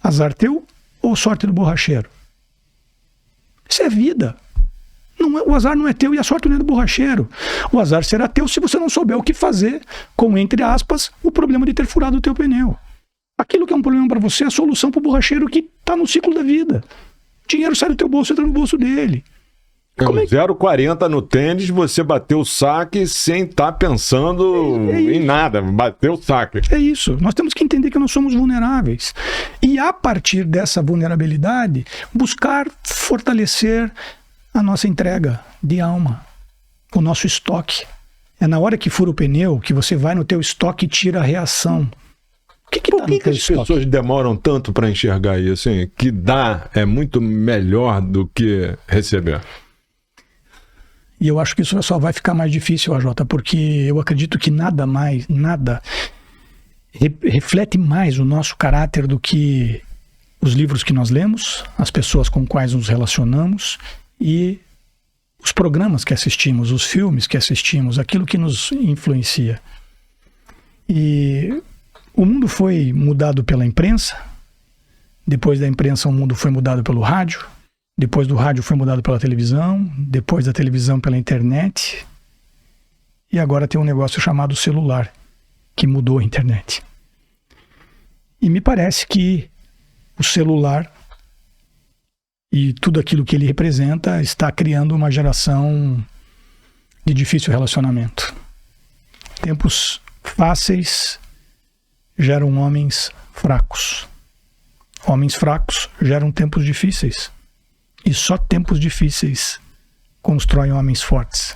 Azar teu ou sorte do borracheiro? Isso é vida. O azar não é teu e a sorte não é do borracheiro. O azar será teu se você não souber o que fazer com, entre aspas, o problema de ter furado o teu pneu. Aquilo que é um problema para você é a solução para o borracheiro que está no ciclo da vida. O dinheiro sai do teu bolso e entra no bolso dele. 0,40 no tênis, você bateu o saque sem estar pensando em nada, bateu o saque. É isso, nós temos que entender que nós somos vulneráveis. E a partir dessa vulnerabilidade, buscar fortalecer a nossa entrega de alma, o nosso estoque. É na hora que fura o pneu que você vai no teu estoque e tira a reação. Por que as pessoas demoram tanto para enxergar isso, hein? Que dar é muito melhor do que receber. E eu acho que isso só vai ficar mais difícil, AJ, porque eu acredito que nada reflete mais o nosso caráter do que os livros que nós lemos, as pessoas com quais nos relacionamos e os programas que assistimos, os filmes que assistimos, aquilo que nos influencia. E o mundo foi mudado pela imprensa, depois da imprensa o mundo foi mudado pelo rádio, depois do rádio foi mudado pela televisão, depois da televisão pela internet, e agora tem um negócio chamado celular, que mudou a internet. E me parece que o celular e tudo aquilo que ele representa está criando uma geração de difícil relacionamento. Tempos fáceis geram homens fracos. Homens fracos geram tempos difíceis. E só tempos difíceis constroem homens fortes.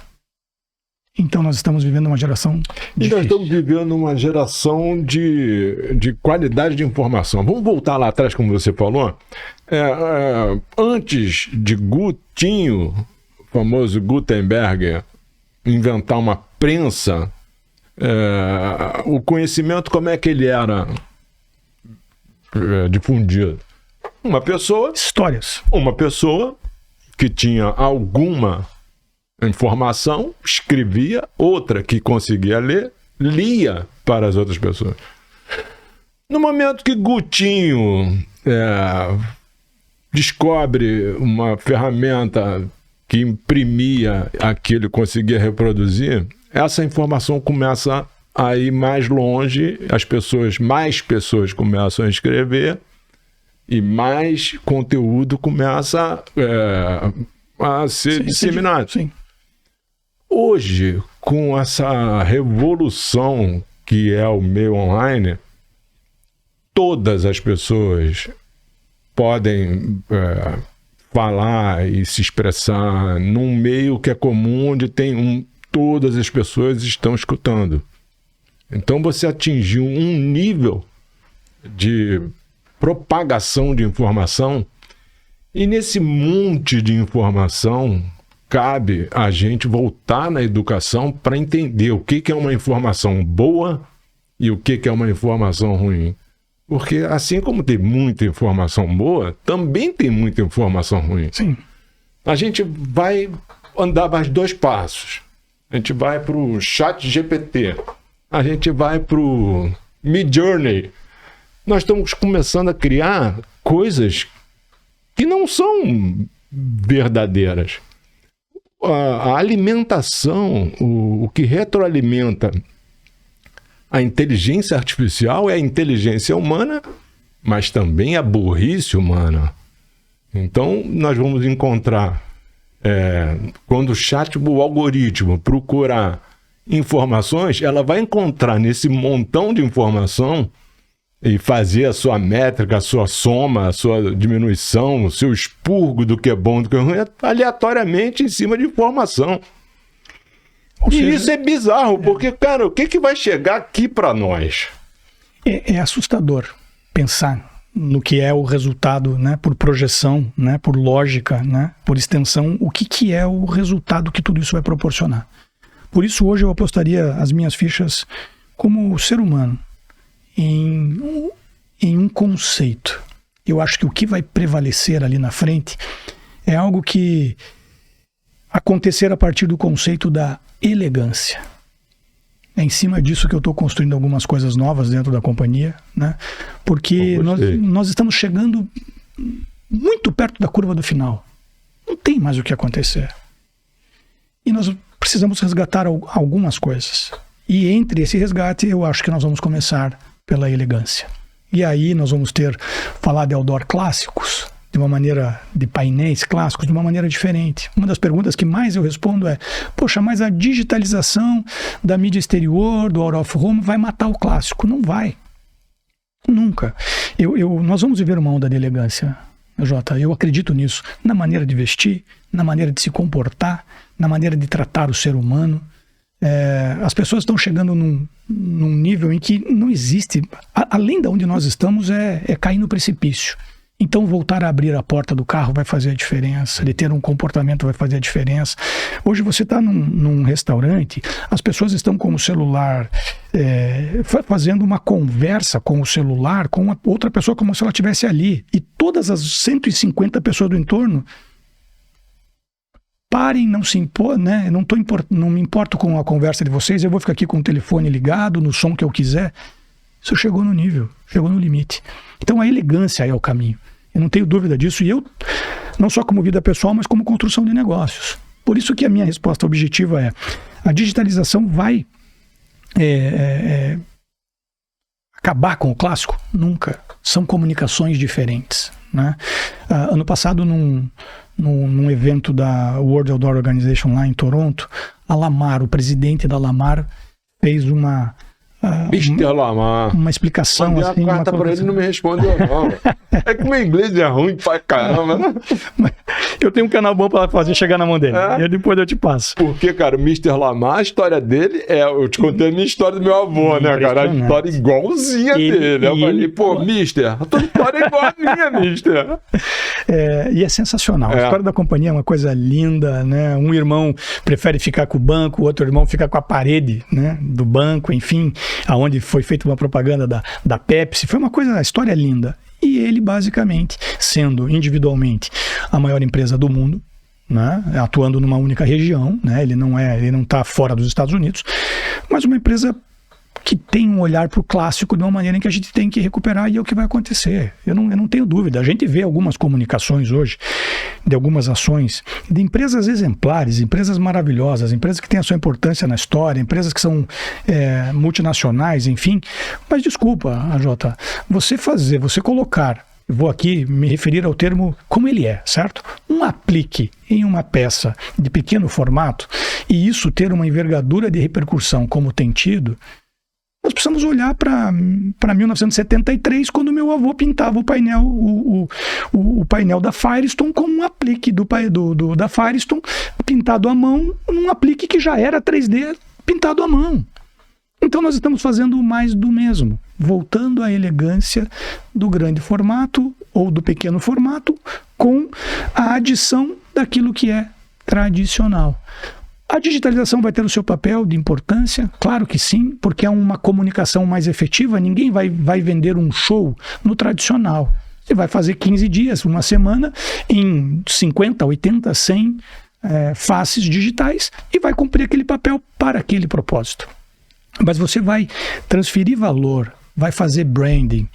Então nós estamos vivendo uma geração difícil. E nós estamos vivendo uma geração de qualidade de informação. Vamos voltar lá atrás, como você falou. Antes de Gutinho, o famoso Gutenberg, inventar uma prensa, o conhecimento, como é que ele era difundido? Uma pessoa... Histórias. Uma pessoa que tinha alguma informação, escrevia, outra que conseguia ler, lia para as outras pessoas. No momento que Gutinho descobre uma ferramenta que imprimia aquilo e conseguia reproduzir, essa informação começa a ir mais longe, mais pessoas começam a escrever e mais conteúdo começa a ser disseminado. Sim. Hoje, com essa revolução que é o meio online, todas as pessoas podem falar e se expressar num meio que é comum, onde todas as pessoas estão escutando. Então você atingiu um nível de propagação de informação, e nesse monte de informação cabe a gente voltar na educação para entender o que é uma informação boa e o que é uma informação ruim. Porque assim como tem muita informação boa, também tem muita informação ruim. Sim. A gente vai andar mais 2 passos. A gente vai para o ChatGPT. A gente vai para o Midjourney. Nós estamos começando a criar coisas que não são verdadeiras. A alimentação, o que retroalimenta a inteligência artificial é a inteligência humana, mas também a burrice humana. Então, nós vamos encontrar, quando o algoritmo procurar informações, ela vai encontrar nesse montão de informação e fazer a sua métrica, a sua soma, a sua diminuição, o seu expurgo do que é bom, do que é ruim, aleatoriamente em cima de informação. Isso é bizarro, porque, cara, o que vai chegar aqui para nós? É assustador pensar no que é o resultado, né, por projeção, né, por lógica, né, por extensão, o que é o resultado que tudo isso vai proporcionar. Por isso, hoje eu apostaria as minhas fichas como ser humano em um conceito. Eu acho que o que vai prevalecer ali na frente é algo que acontecer a partir do conceito da elegância. É em cima disso que eu estou construindo algumas coisas novas dentro da companhia, né? Porque nós estamos chegando muito perto da curva do final. Não tem mais o que acontecer. E nós precisamos resgatar algumas coisas. E entre esse resgate, eu acho que nós vamos começar pela elegância. E aí nós vamos falar de outdoor clássicos, de uma maneira, de painéis clássicos, de uma maneira diferente. Uma das perguntas que mais eu respondo é: poxa, mas a digitalização da mídia exterior, do out of home, vai matar o clássico? Não vai. Nunca. Nós vamos viver uma onda de elegância, Jota. Eu acredito nisso. Na maneira de vestir, na maneira de se comportar, na maneira de tratar o ser humano. As pessoas estão chegando num nível em que não existe, além de onde nós estamos, é cair no precipício. Então voltar a abrir a porta do carro vai fazer a diferença, de ter um comportamento vai fazer a diferença. Hoje você está num restaurante, as pessoas estão com o celular, fazendo uma conversa com o celular, com outra pessoa como se ela estivesse ali. E todas as 150 pessoas do entorno, parem, não se impor, né? Não me importo com a conversa de vocês, eu vou ficar aqui com o telefone ligado, no som que eu quiser. Isso chegou no nível, chegou no limite. Então a elegância é o caminho. Eu não tenho dúvida disso, e eu, não só como vida pessoal, mas como construção de negócios. Por isso que a minha resposta objetiva é: a digitalização vai acabar com o clássico? Nunca. São comunicações diferentes, né? Ano passado, num evento da World Outdoor Organization lá em Toronto, a Lamar, o presidente da Lamar, fez uma explicação. Mandei assim, a carta para ele, não me respondeu não. É que meu inglês é ruim pra caramba, né? Eu tenho um canal bom para fazer chegar na mão dele. E depois eu te passo. Porque, cara, o Mr. Lamar, a história dele eu te contei a minha história do meu avô, né, cara? A história igualzinha dele. Eu falei, pô, Mister, a tua história é igual a minha, Mister. E é sensacional. A história da companhia é uma coisa linda, né? Um irmão prefere ficar com o banco, o outro irmão fica com a parede, né, do banco, enfim, aonde foi feita uma propaganda da Pepsi. Foi uma coisa, a história é linda. E ele, basicamente, sendo individualmente a maior empresa do mundo, né, atuando numa única região, né, ele não está fora dos Estados Unidos, mas uma empresa que tem um olhar para o clássico de uma maneira em que a gente tem que recuperar, e é o que vai acontecer. Eu não tenho dúvida. A gente vê algumas comunicações hoje, de algumas ações, de empresas exemplares, empresas maravilhosas, empresas que têm a sua importância na história, empresas que são multinacionais, enfim. Mas desculpa, AJ, você colocar, eu vou aqui me referir ao termo como ele é, certo? Um aplique em uma peça de pequeno formato, e isso ter uma envergadura de repercussão como tem tido. Nós precisamos olhar para 1973, quando meu avô pintava o painel, o painel da Firestone com um aplique da Firestone pintado à mão, num aplique que já era 3D pintado à mão. Então nós estamos fazendo mais do mesmo, voltando à elegância do grande formato ou do pequeno formato, com a adição daquilo que é tradicional. A digitalização vai ter o seu papel de importância? Claro que sim, porque é uma comunicação mais efetiva. Ninguém vai vender um show no tradicional. Você vai fazer 15 dias, uma semana, em 50, 80, 100 faces digitais, e vai cumprir aquele papel para aquele propósito. Mas você vai transferir valor, vai fazer branding,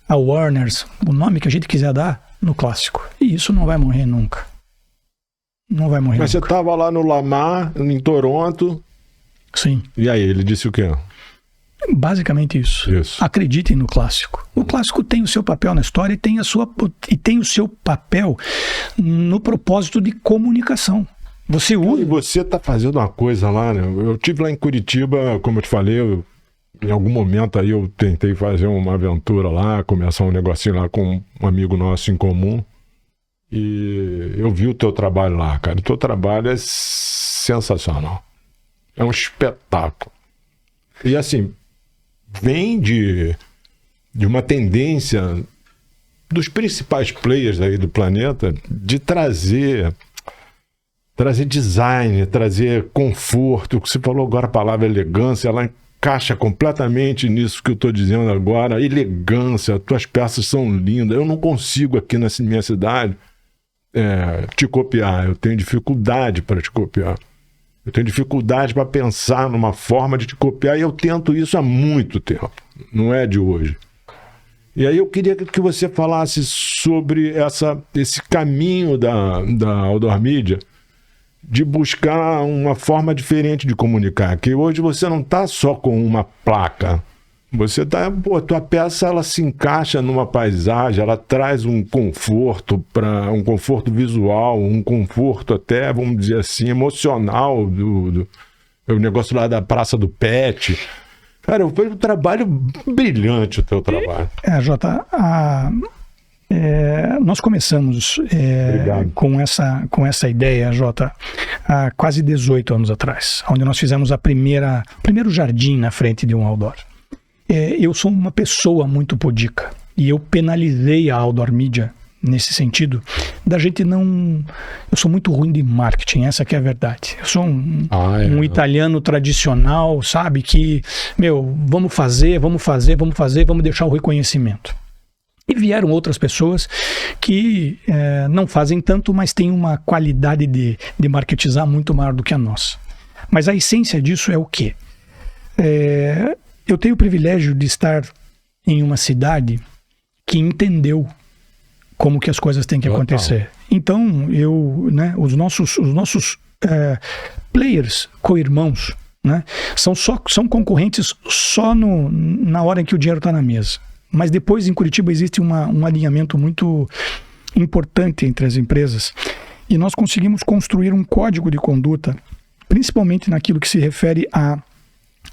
awareness, o nome que a gente quiser dar, no clássico. E isso não vai morrer nunca. Não vai morrer. Mas nunca. Você estava lá no Lamar, em Toronto. Sim. E aí, ele disse o quê? Basicamente isso. Acreditem no clássico. O clássico tem o seu papel na história e tem o seu papel no propósito de comunicação. Você usa. E você está fazendo uma coisa lá, né? Eu estive lá em Curitiba, como eu te falei, em algum momento aí eu tentei fazer uma aventura lá, começar um negocinho lá com um amigo nosso em comum. E eu vi o teu trabalho lá, cara. O teu trabalho é sensacional. É um espetáculo. E assim, vem de uma tendência dos principais players aí do planeta de trazer design, trazer conforto. Você falou agora a palavra elegância, ela encaixa completamente nisso que eu estou dizendo agora. Elegância, tuas peças são lindas. Eu não consigo aqui na minha cidade te copiar. Eu tenho dificuldade para te copiar. Eu tenho dificuldade para pensar numa forma de te copiar, e eu tento isso há muito tempo. Não é de hoje. E aí eu queria que você falasse sobre esse caminho da Outdoor Media, de buscar uma forma diferente de comunicar. Que hoje você não está só com uma placa. Você está, tua peça ela se encaixa numa paisagem, ela traz um conforto visual, um conforto até, vamos dizer assim, emocional o negócio lá da Praça do Pet. Cara, foi um trabalho brilhante o teu trabalho. Jota, nós começamos com essa ideia, Jota, há quase 18 anos atrás, onde nós fizemos o primeiro jardim na frente de um outdoor. Eu sou uma pessoa muito pudica e eu penalizei a Outdoor Media nesse sentido, da gente não... Eu sou muito ruim de marketing, essa que é a verdade. Eu sou um italiano tradicional, sabe? Que, vamos fazer, vamos deixar o reconhecimento. E vieram outras pessoas que não fazem tanto, mas têm uma qualidade de marketizar muito maior do que a nossa. Mas a essência disso é o quê? Eu tenho o privilégio de estar em uma cidade que entendeu como que as coisas têm que acontecer. Então, os nossos players, co-irmãos, né, são concorrentes só na hora em que o dinheiro está na mesa. Mas depois, em Curitiba, existe um alinhamento muito importante entre as empresas. E nós conseguimos construir um código de conduta, principalmente naquilo que se refere a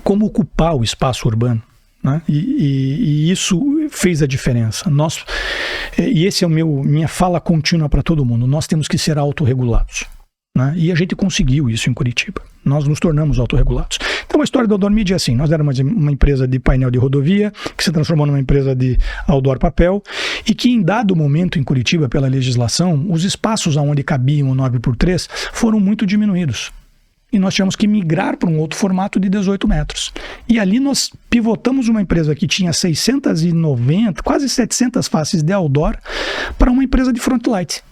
como ocupar o espaço urbano. Né? E isso fez a diferença. E esse é minha fala contínua para todo mundo. Nós temos que ser autorregulados. Né? E a gente conseguiu isso em Curitiba. Nós nos tornamos autorregulados. Então a história do Outdoor Media é assim: nós éramos uma empresa de painel de rodovia que se transformou numa empresa de outdoor papel, e que em dado momento em Curitiba, pela legislação, os espaços onde cabiam o 9x3 foram muito diminuídos. E nós tivemos que migrar para um outro formato de 18 metros. E ali nós pivotamos uma empresa que tinha 690, quase 700 faces de outdoor, para uma empresa de frontlight.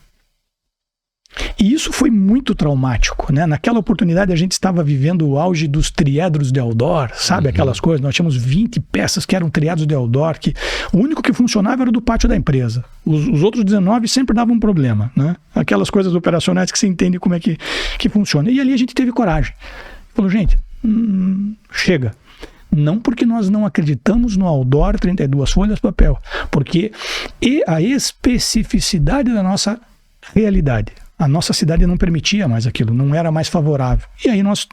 E isso foi muito traumático, né? Naquela oportunidade a gente estava vivendo o auge dos triedros de outdoor, sabe? Aquelas coisas, nós tínhamos 20 peças que eram triedros de outdoor, que o único que funcionava era o do pátio da empresa. Os outros 19 sempre davam um problema, né? Aquelas coisas operacionais que você entende como é que funciona. E ali a gente teve coragem. Falou, gente, chega. Não porque nós não acreditamos no outdoor 32 folhas de papel, porque a especificidade da nossa realidade. A nossa cidade não permitia mais aquilo, não era mais favorável. E aí nós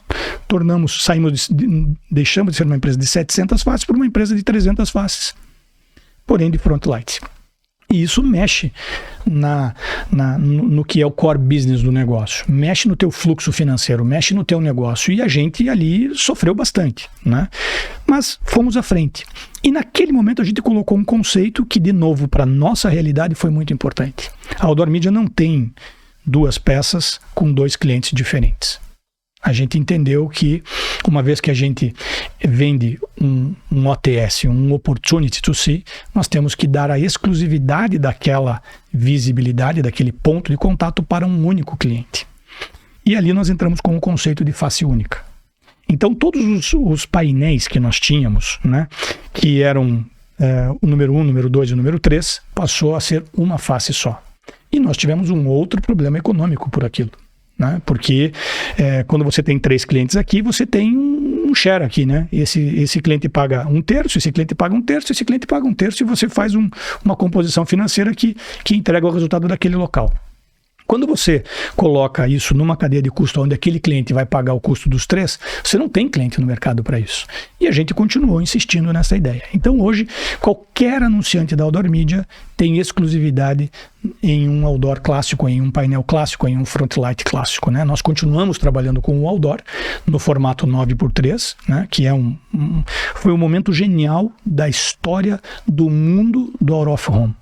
deixamos de ser uma empresa de 700 faces para uma empresa de 300 faces, porém de frontlight. E isso mexe no que é o core business do negócio, mexe no teu fluxo financeiro, mexe no teu negócio. E a gente ali sofreu bastante, né? Mas fomos à frente. E naquele momento a gente colocou um conceito que, de novo, para a nossa realidade foi muito importante. A Outdoor Media não tem 2 peças com 2 clientes diferentes. A gente entendeu que, uma vez que a gente vende um OTS, um Opportunity to See, nós temos que dar a exclusividade daquela visibilidade, daquele ponto de contato para um único cliente. E ali nós entramos com o conceito de face única. Então, todos os painéis que nós tínhamos, né, que eram o número 1, número 2 e o número 3, passou a ser uma face só. E nós tivemos um outro problema econômico por aquilo, né? Porque quando você tem 3 clientes aqui, você tem um share aqui, né? Esse cliente paga 1/3, esse cliente paga 1/3, esse cliente paga 1/3, e você faz uma composição financeira que entrega o resultado daquele local. Quando você coloca isso numa cadeia de custo onde aquele cliente vai pagar o custo dos 3, você não tem cliente no mercado para isso. E a gente continuou insistindo nessa ideia. Então hoje, qualquer anunciante da Outdoor Media tem exclusividade em um outdoor clássico, em um painel clássico, em um frontlight clássico, né? Nós continuamos trabalhando com o outdoor no formato 9x3, né? Que foi um momento genial da história do mundo do out of home.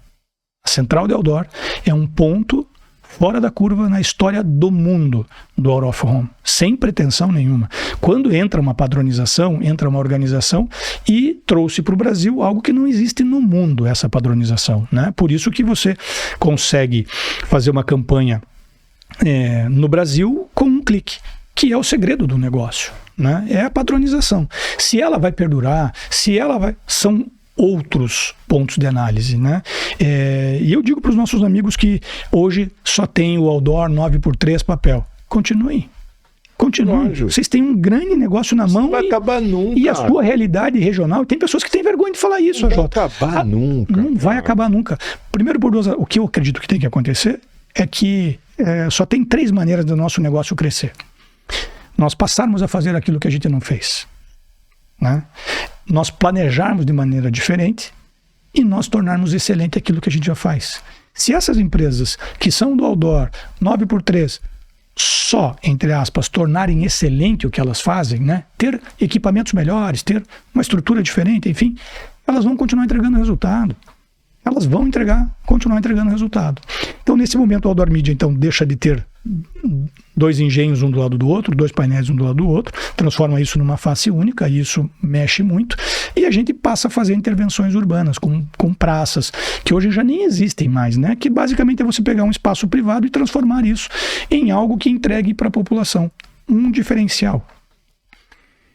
A central de outdoor é um ponto fora da curva na história do mundo do out of home, sem pretensão nenhuma. Quando entra uma padronização, entra uma organização e trouxe para o Brasil algo que não existe no mundo, essa padronização, né? Por isso que você consegue fazer uma campanha no Brasil com um clique, que é o segredo do negócio, né? É a padronização. Se ela vai perdurar, são outros pontos de análise, né? E eu digo para os nossos amigos que hoje só tem o outdoor 9x3 papel. Continuem. Vocês têm um grande negócio na mão. Não vai acabar nunca. E a sua realidade regional. Tem pessoas que têm vergonha de falar isso, Não vai acabar nunca. Não vai acabar nunca. Primeiro, por duas, o que eu acredito que tem que acontecer é que só tem 3 maneiras do nosso negócio crescer. Nós passarmos a fazer aquilo que a gente não fez, né? Nós planejarmos de maneira diferente e nós tornarmos excelente aquilo que a gente já faz. Se essas empresas que são do outdoor 9x3 só, entre aspas, tornarem excelente o que elas fazem, né? Ter equipamentos melhores, ter uma estrutura diferente, enfim, elas vão continuar entregando resultado. elas vão continuar entregando resultado. Então, nesse momento, o Outdoor Media então, deixa de ter 2 engenhos um do lado do outro, 2 painéis um do lado do outro, transforma isso numa face única, e isso mexe muito, e a gente passa a fazer intervenções urbanas com praças, que hoje já nem existem mais, né? Que basicamente é você pegar um espaço privado e transformar isso em algo que entregue para a população um diferencial.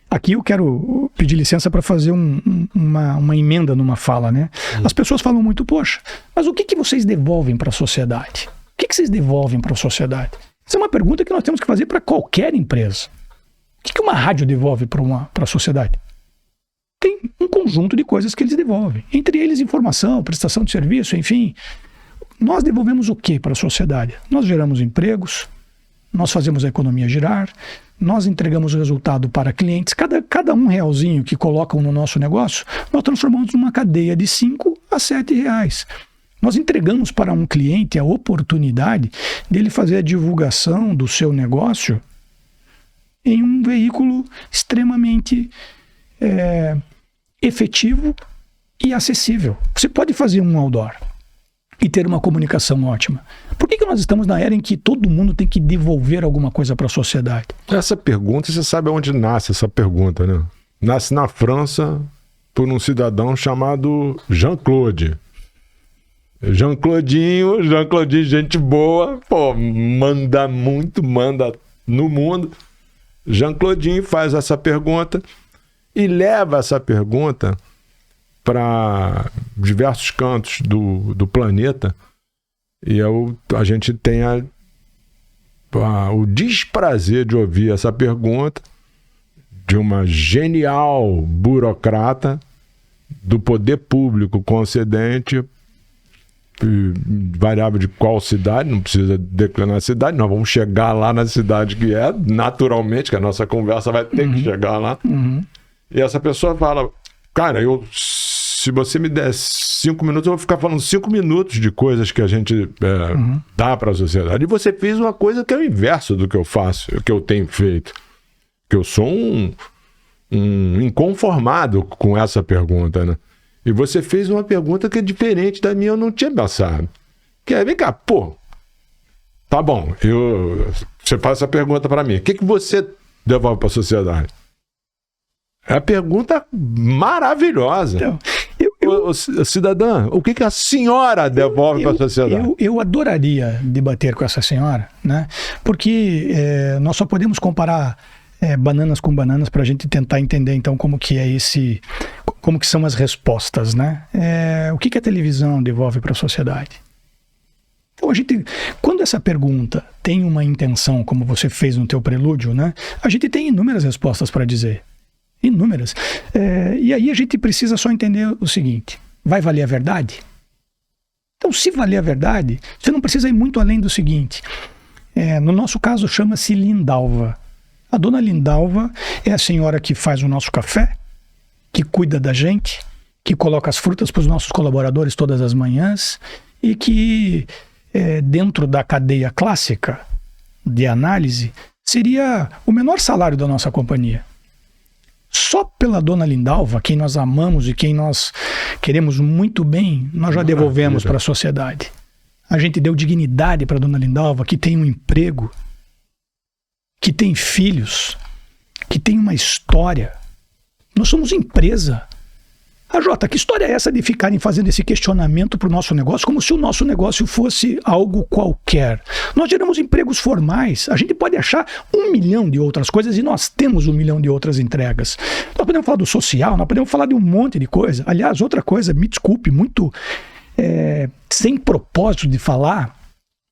Aqui eu quero pedir licença para fazer uma emenda numa fala, né? As pessoas falam muito, poxa, mas o que vocês devolvem para a sociedade? O que vocês devolvem para a sociedade? Essa é uma pergunta que nós temos que fazer para qualquer empresa. O que uma rádio devolve para a sociedade? Tem um conjunto de coisas que eles devolvem. Entre eles, informação, prestação de serviço, enfim. Nós devolvemos o que para a sociedade? Nós geramos empregos, nós fazemos a economia girar, nós entregamos o resultado para clientes. Cada R$1 que colocam no nosso negócio, nós transformamos numa cadeia de 5 a 7 reais. Nós entregamos para um cliente a oportunidade dele fazer a divulgação do seu negócio em um veículo extremamente efetivo e acessível. Você pode fazer um outdoor e ter uma comunicação ótima. Por que nós estamos na era em que todo mundo tem que devolver alguma coisa para a sociedade? Essa pergunta, você sabe onde nasce essa pergunta, né? Nasce na França por um cidadão chamado Jean-Claude. Jean-Claudinho, gente boa, pô, manda muito, manda no mundo. Jean-Claudinho faz essa pergunta e leva essa pergunta para diversos cantos do planeta, e a gente tem o desprazer de ouvir essa pergunta de uma genial burocrata do poder público concedente, variável de qual cidade, não precisa declinar a cidade, nós vamos chegar lá na cidade que é, naturalmente, que a nossa conversa vai ter que chegar lá. E essa pessoa fala, cara, se você me der 5 minutos, eu vou ficar falando 5 minutos de coisas que a gente dá para a sociedade. E você fez uma coisa que é o inverso do que eu faço, que eu tenho feito. Que eu sou um inconformado com essa pergunta, né? E você fez uma pergunta que é diferente da minha, eu não tinha pensado. Que é, vem cá, pô, tá bom, você faz essa pergunta para mim, o que você devolve para a sociedade? É a pergunta maravilhosa. Então, cidadã, o que a senhora devolve para a sociedade? Eu adoraria debater com essa senhora, né? Porque nós só podemos comparar bananas com bananas para a gente tentar entender então como que são as respostas, né? O que a televisão devolve para a sociedade? Então quando essa pergunta tem uma intenção, como você fez no teu prelúdio, né? A gente tem inúmeras respostas para dizer. Inúmeras. E aí a gente precisa só entender o seguinte: vai valer a verdade? Então, se valer a verdade, você não precisa ir muito além do seguinte. No nosso caso, chama-se Lindalva. A dona Lindalva é a senhora que faz o nosso café, que cuida da gente, que coloca as frutas para os nossos colaboradores todas as manhãs e que, dentro da cadeia clássica de análise, seria o menor salário da nossa companhia. Só pela dona Lindalva, quem nós amamos e quem nós queremos muito bem, nós já devolvemos para a sociedade. A gente deu dignidade para a dona Lindalva, que tem um emprego, que tem filhos, que tem uma história. Nós somos empresa. Jota, que história é essa de ficarem fazendo esse questionamento para o nosso negócio, como se o nosso negócio fosse algo qualquer? Nós geramos empregos formais, a gente pode achar 1 milhão de outras coisas e nós temos 1 milhão de outras entregas. Nós podemos falar do social, nós podemos falar de um monte de coisa. Aliás, outra coisa, me desculpe, muito sem propósito de falar,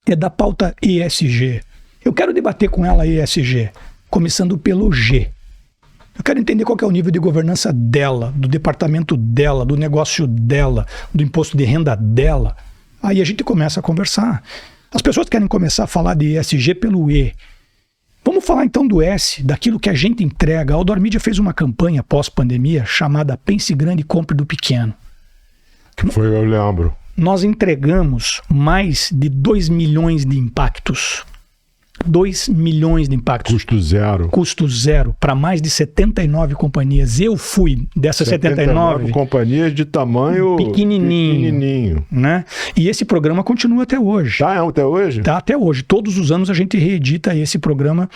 é da pauta ESG. Eu quero debater com ela ESG, começando pelo G. Eu quero entender qual que é o nível de governança dela, do departamento dela, do negócio dela, do imposto de renda dela. Aí a gente começa a conversar. As pessoas querem começar a falar de ESG pelo E. Vamos falar então do S, daquilo que a gente entrega. A Outdoor Media fez uma campanha pós-pandemia chamada Pense Grande e Compre do Pequeno. Eu lembro. Nós entregamos mais de 2 milhões de impactos 2 milhões de impactos. Custo zero. Para mais de 79 companhias. Eu fui dessas 79 companhias de tamanho pequenininho. Né? E esse programa continua até hoje. Tá até hoje? Tá até hoje. Todos os anos a gente reedita esse programa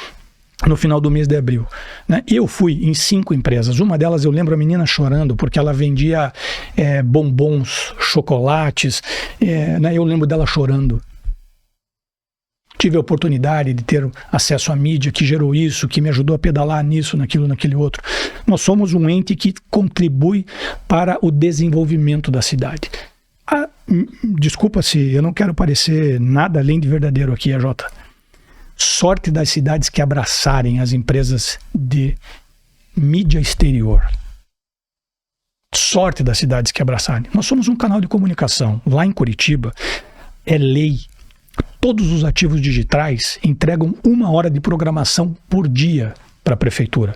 no final do mês de abril. Né? Eu fui em 5 empresas. Uma delas eu lembro a menina chorando porque ela vendia bombons, chocolates. Né? Eu lembro dela chorando. Tive a oportunidade de ter acesso à mídia que gerou isso, que me ajudou a pedalar nisso, naquilo, naquele outro. Nós somos um ente que contribui para o desenvolvimento da cidade. Desculpa se eu não quero parecer nada além de verdadeiro aqui, AJ. Sorte das cidades que abraçarem as empresas de mídia exterior. Sorte das cidades que abraçarem. Nós somos um canal de comunicação. Lá em Curitiba, é lei. Todos os ativos digitais entregam 1 hora de programação por dia para a prefeitura.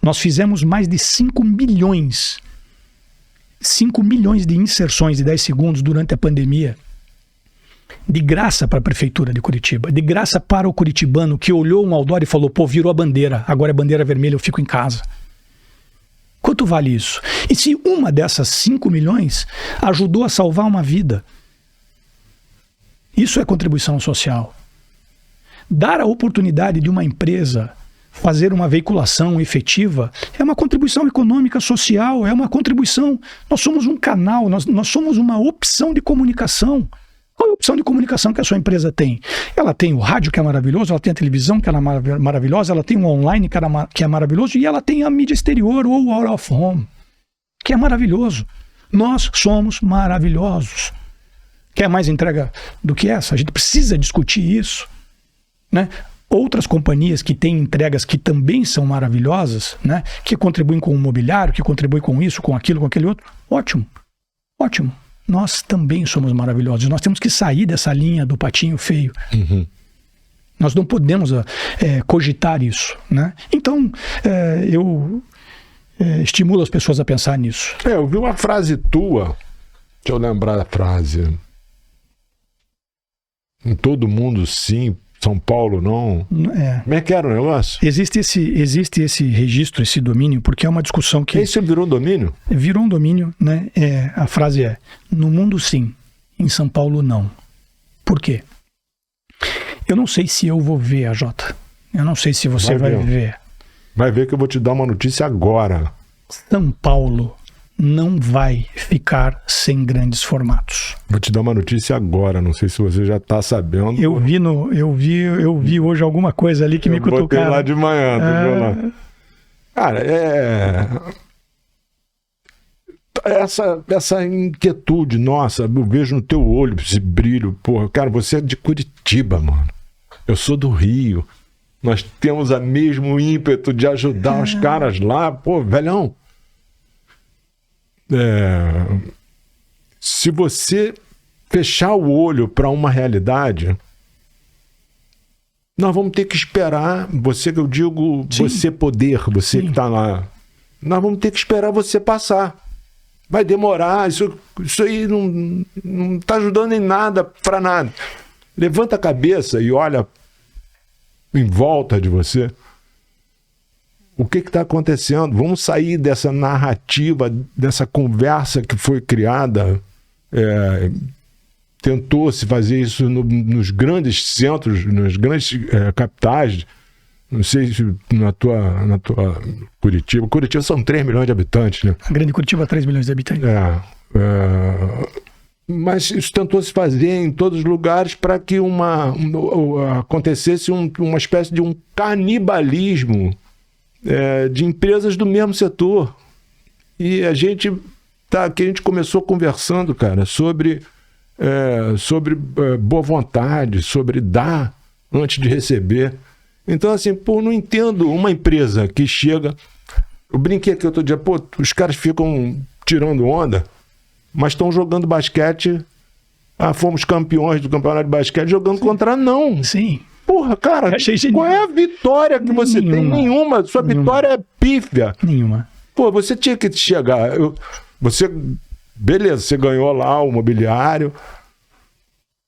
Nós fizemos mais de 5 milhões de inserções de 10 segundos durante a pandemia. De graça para a prefeitura de Curitiba. De graça para o curitibano que olhou um outdoor e falou, pô, virou a bandeira. Agora é bandeira vermelha, eu fico em casa. Quanto vale isso? E se uma dessas 5 milhões ajudou a salvar uma vida? Isso é contribuição social. Dar a oportunidade de uma empresa fazer uma veiculação efetiva é uma contribuição econômica, social, é uma contribuição. Nós somos um canal, nós somos uma opção de comunicação. Qual é a opção de comunicação que a sua empresa tem? Ela tem o rádio, que é maravilhoso, ela tem a televisão, que é maravilhosa, ela tem o online, que é maravilhoso, e ela tem a mídia exterior, ou o out of home, que é maravilhoso. Nós somos maravilhosos. Quer mais entrega do que essa? A gente precisa discutir isso. Né? Outras companhias que têm entregas que também são maravilhosas, né? Que contribuem com o mobiliário, que contribuem com isso, com aquilo, com aquele outro. Ótimo, ótimo. Nós também somos maravilhosos. Nós temos que sair dessa linha do patinho feio. Uhum. Nós não podemos cogitar isso. Né? Então, eu estimulo as pessoas a pensar nisso. Eu vi uma frase tua, deixa eu lembrar a frase. Em todo mundo, sim. São Paulo, não. Como é que era o negócio? Existe esse registro, esse domínio, porque é uma discussão que... Isso virou um domínio? Virou um domínio, né? A frase é, no mundo sim, em São Paulo não. Por quê? Eu não sei se eu vou ver, AJ. Eu não sei se você vai ver. Vai ver que eu vou te dar uma notícia agora. São Paulo não vai ficar sem grandes formatos. Vou te dar uma notícia agora, não sei se você já está sabendo. Eu vi hoje alguma coisa ali que me cutucaram. Botei lá de manhã, viu lá? Cara, essa inquietude nossa, eu vejo no teu olho esse brilho, porra. Cara, você é de Curitiba, mano. Eu sou do Rio. Nós temos o mesmo ímpeto de ajudar os caras lá. Pô, velhão. Se você fechar o olho para uma realidade, nós vamos ter que esperar, você que eu digo, sim, você poder, você, sim, que está lá, nós vamos ter que esperar você passar. Vai demorar, isso aí não está ajudando em nada para nada. Levanta a cabeça e olha em volta de você. O que está acontecendo? Vamos sair dessa narrativa, dessa conversa que foi criada. Tentou-se fazer isso nos grandes centros, nas grandes capitais. Não sei se na tua Curitiba. Curitiba são 3 milhões de habitantes, né? A grande Curitiba, 3 milhões de habitantes. Mas isso tentou se fazer em todos os lugares para que acontecesse uma espécie de um canibalismo de empresas do mesmo setor. E a gente começou conversando, cara, sobre boa vontade, sobre dar antes de receber. Então, assim, não entendo uma empresa que chega... Eu brinquei aqui outro dia, os caras ficam tirando onda, mas estão jogando basquete. Fomos campeões do campeonato de basquete jogando contra não. Sim. Porra, cara, qual é a vitória que você tem? Nenhuma. Sua vitória é pífia. Nenhuma. Pô, você tinha que chegar. Beleza, você ganhou lá o mobiliário.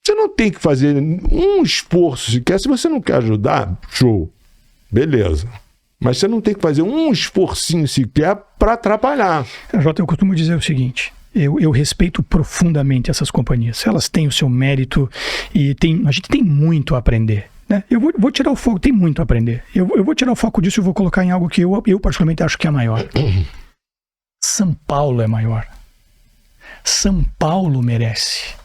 Você não tem que fazer um esforço sequer. Se você não quer ajudar, show, beleza. Mas você não tem que fazer um esforcinho sequer para atrapalhar. Jota, eu costumo dizer o seguinte, eu respeito profundamente essas companhias. Elas têm o seu mérito e a gente tem muito a aprender. Né? Eu vou tirar o foco, tem muito a aprender. Eu vou tirar o foco disso e vou colocar em algo que eu particularmente acho que é maior. São Paulo é maior. São Paulo merece.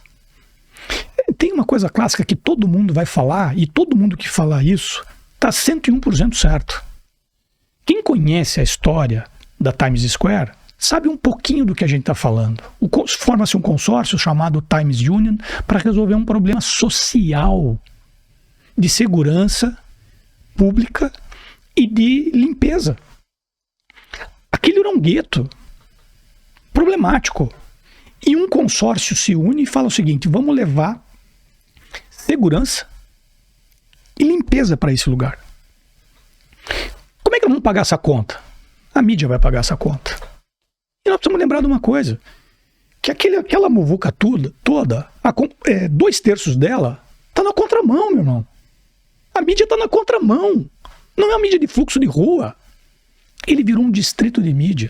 Tem uma coisa clássica que todo mundo vai falar, e todo mundo que falar isso está 101% certo. Quem conhece a história da Times Square sabe um pouquinho do que a gente está falando. Forma-se um consórcio chamado Times Union para resolver um problema social de segurança pública e de limpeza. Aquilo era um gueto problemático. E um consórcio se une e fala o seguinte: vamos levar segurança e limpeza para esse lugar. Como é que nós vamos pagar essa conta? A mídia vai pagar essa conta. E nós precisamos lembrar de uma coisa, que aquela muvuca toda, 2/3 dela está na contramão, meu irmão. A mídia está na contramão. Não é uma mídia de fluxo de rua. Ele virou um distrito de mídia.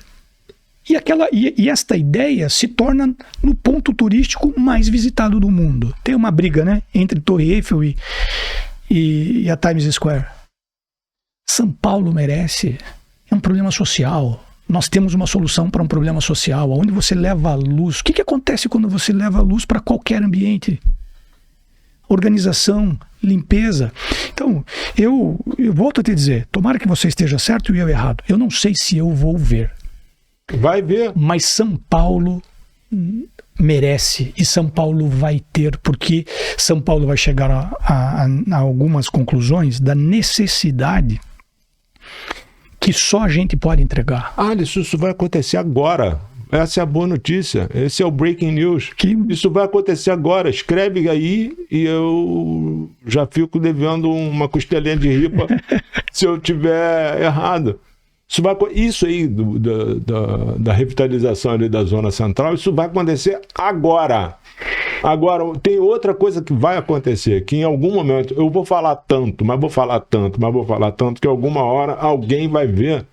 E esta ideia se torna no ponto turístico mais visitado do mundo. Tem uma briga, né, entre Torre Eiffel e a Times Square. São Paulo merece. É um problema social. Nós temos uma solução para um problema social, onde você leva a luz. O que acontece quando você leva a luz para qualquer ambiente? Organização, limpeza. Então, eu volto a te dizer, tomara que você esteja certo e eu errado. Eu não sei se eu vou ver. Vai ver. Mas São Paulo merece, e São Paulo vai ter, porque São Paulo vai chegar a algumas conclusões da necessidade que só a gente pode entregar. Alisson, isso vai acontecer agora. Essa é a boa notícia. Esse é o breaking news. Isso vai acontecer agora. Escreve aí e eu já fico devendo uma costelinha de ripa se eu tiver errado. Isso aí da revitalização ali da Zona Central, isso vai acontecer agora. Agora, tem outra coisa que vai acontecer, que em algum momento, eu vou falar tanto, que alguma hora alguém vai ver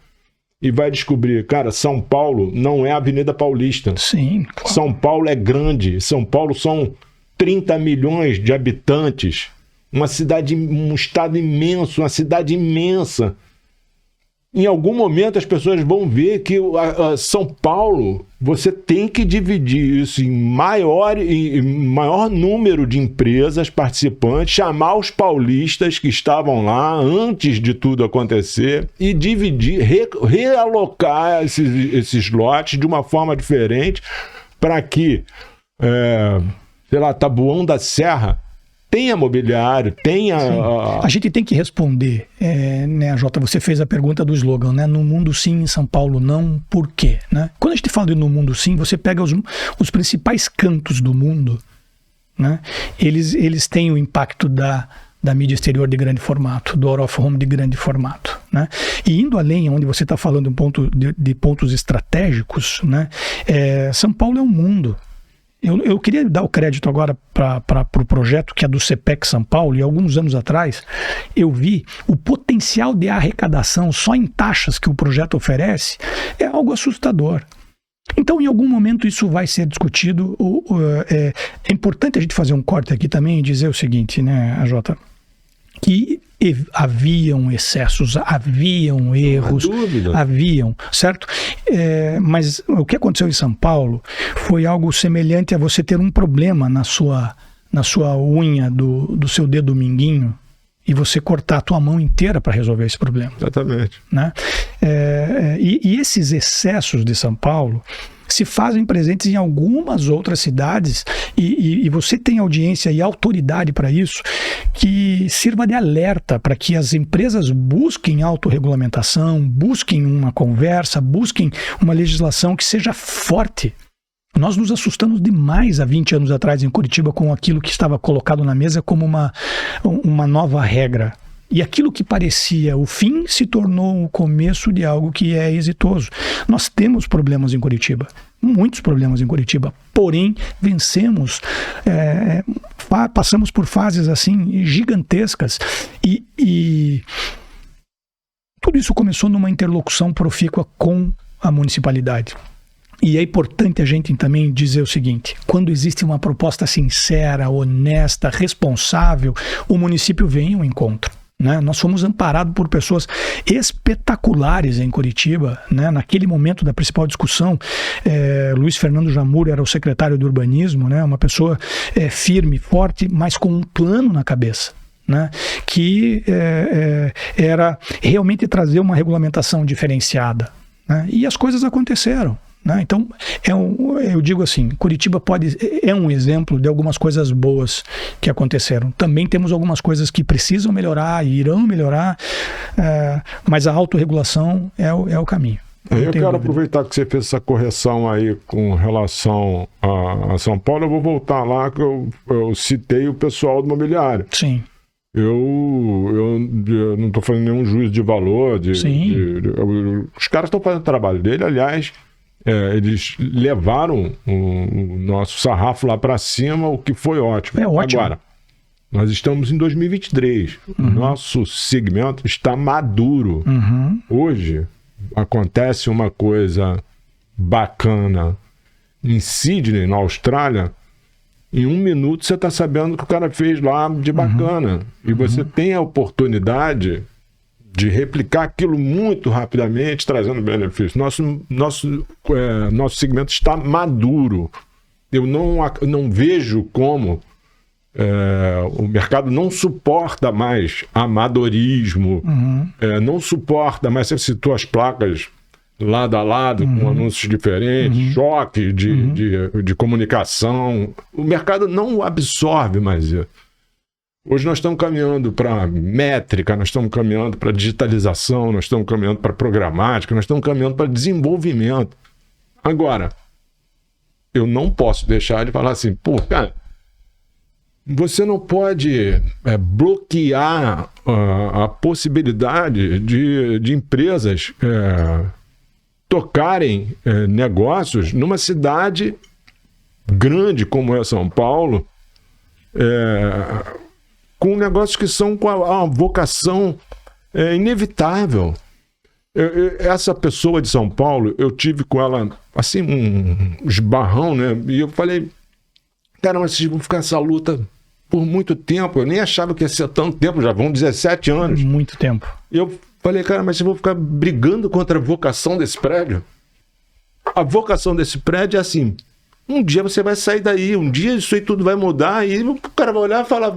e vai descobrir, cara, São Paulo não é a Avenida Paulista. Sim. São Paulo é grande. São Paulo são 30 milhões de habitantes. Um estado imenso, uma cidade imensa. Em algum momento as pessoas vão ver que São Paulo, você tem que dividir isso em maior número de empresas participantes, chamar os paulistas que estavam lá antes de tudo acontecer e dividir, realocar esses lotes de uma forma diferente para que, Taboão da Serra tenha mobiliário, tenha... A gente tem que responder, né, Jota, você fez a pergunta do slogan, né? No mundo sim, em São Paulo não, por quê? Né? Quando a gente fala de no mundo sim, você pega os principais cantos do mundo, né? Eles têm o impacto da mídia exterior de grande formato, do out of home de grande formato, né? E indo além, onde você está falando de pontos estratégicos, né? São Paulo é um mundo. Eu queria dar o crédito agora para o projeto que é do CPEC São Paulo, e alguns anos atrás eu vi o potencial de arrecadação só em taxas que o projeto oferece, é algo assustador. Então, em algum momento isso vai ser discutido. É importante a gente fazer um corte aqui também e dizer o seguinte, né, AJ, que haviam excessos, haviam erros, haviam, certo? Mas o que aconteceu em São Paulo foi algo semelhante a você ter um problema na sua unha do seu dedo mindinho e você cortar a tua mão inteira para resolver esse problema. Exatamente. Né? E esses excessos de São Paulo se fazem presentes em algumas outras cidades e você tem audiência e autoridade para isso, que sirva de alerta para que as empresas busquem autorregulamentação, busquem uma conversa, busquem uma legislação que seja forte. Nós nos assustamos demais há 20 anos atrás em Curitiba com aquilo que estava colocado na mesa como uma nova regra. E aquilo que parecia o fim se tornou o começo de algo que é exitoso. Nós temos problemas em Curitiba. muitos problemas em Curitiba, porém vencemos, passamos por fases assim gigantescas e tudo isso começou numa interlocução profícua com a municipalidade. E é importante a gente também dizer o seguinte: quando existe uma proposta sincera, honesta, responsável, o município vem ao encontro. Né? Nós fomos amparados por pessoas espetaculares em Curitiba, né? Naquele momento da principal discussão, Luiz Fernando Jamur era o secretário do urbanismo, né? Uma pessoa firme, forte, mas com um plano na cabeça. Né? Que era realmente trazer uma regulamentação diferenciada. Né? E as coisas aconteceram. Né? Então, eu digo assim, Curitiba é um exemplo de algumas coisas boas que aconteceram. Também temos algumas coisas que precisam melhorar e irão melhorar, mas a autorregulação é o caminho. Eu quero aproveitar que você fez essa correção aí com relação a São Paulo. Eu vou voltar lá que eu citei o pessoal do mobiliário. Sim. Eu não estou fazendo nenhum juízo de valor. Os caras estão fazendo o trabalho dele, aliás. Eles levaram o nosso sarrafo lá para cima, o que foi ótimo. É ótimo. Agora, nós estamos em 2023. O nosso segmento está maduro. Hoje, acontece uma coisa bacana em Sydney, na Austrália. Em 1 minuto você está sabendo o que o cara fez lá de bacana. E você tem a oportunidade de replicar aquilo muito rapidamente, trazendo benefícios. Nosso segmento está maduro. Eu não vejo como o mercado não suporta mais amadorismo, não suporta mais, você citou as placas lado a lado, com anúncios diferentes, choque de comunicação. O mercado não absorve mais isso. Hoje nós estamos caminhando para métrica, nós estamos caminhando para digitalização, nós estamos caminhando para programática, nós estamos caminhando para desenvolvimento. Agora, eu não posso deixar de falar assim, pô, cara, você não pode bloquear a possibilidade de empresas tocarem negócios numa cidade grande como é São Paulo, com negócios que são com a vocação inevitável. Essa pessoa de São Paulo, eu tive com ela, assim, um esbarrão, né? E eu falei, cara, mas vocês vão ficar essa luta por muito tempo. Eu nem achava que ia ser tanto tempo, já vão 17 anos. Muito tempo. E eu falei, cara, mas vocês vão ficar brigando contra a vocação desse prédio? A vocação desse prédio é assim... Um dia você vai sair daí, um dia isso aí tudo vai mudar e o cara vai olhar e falar,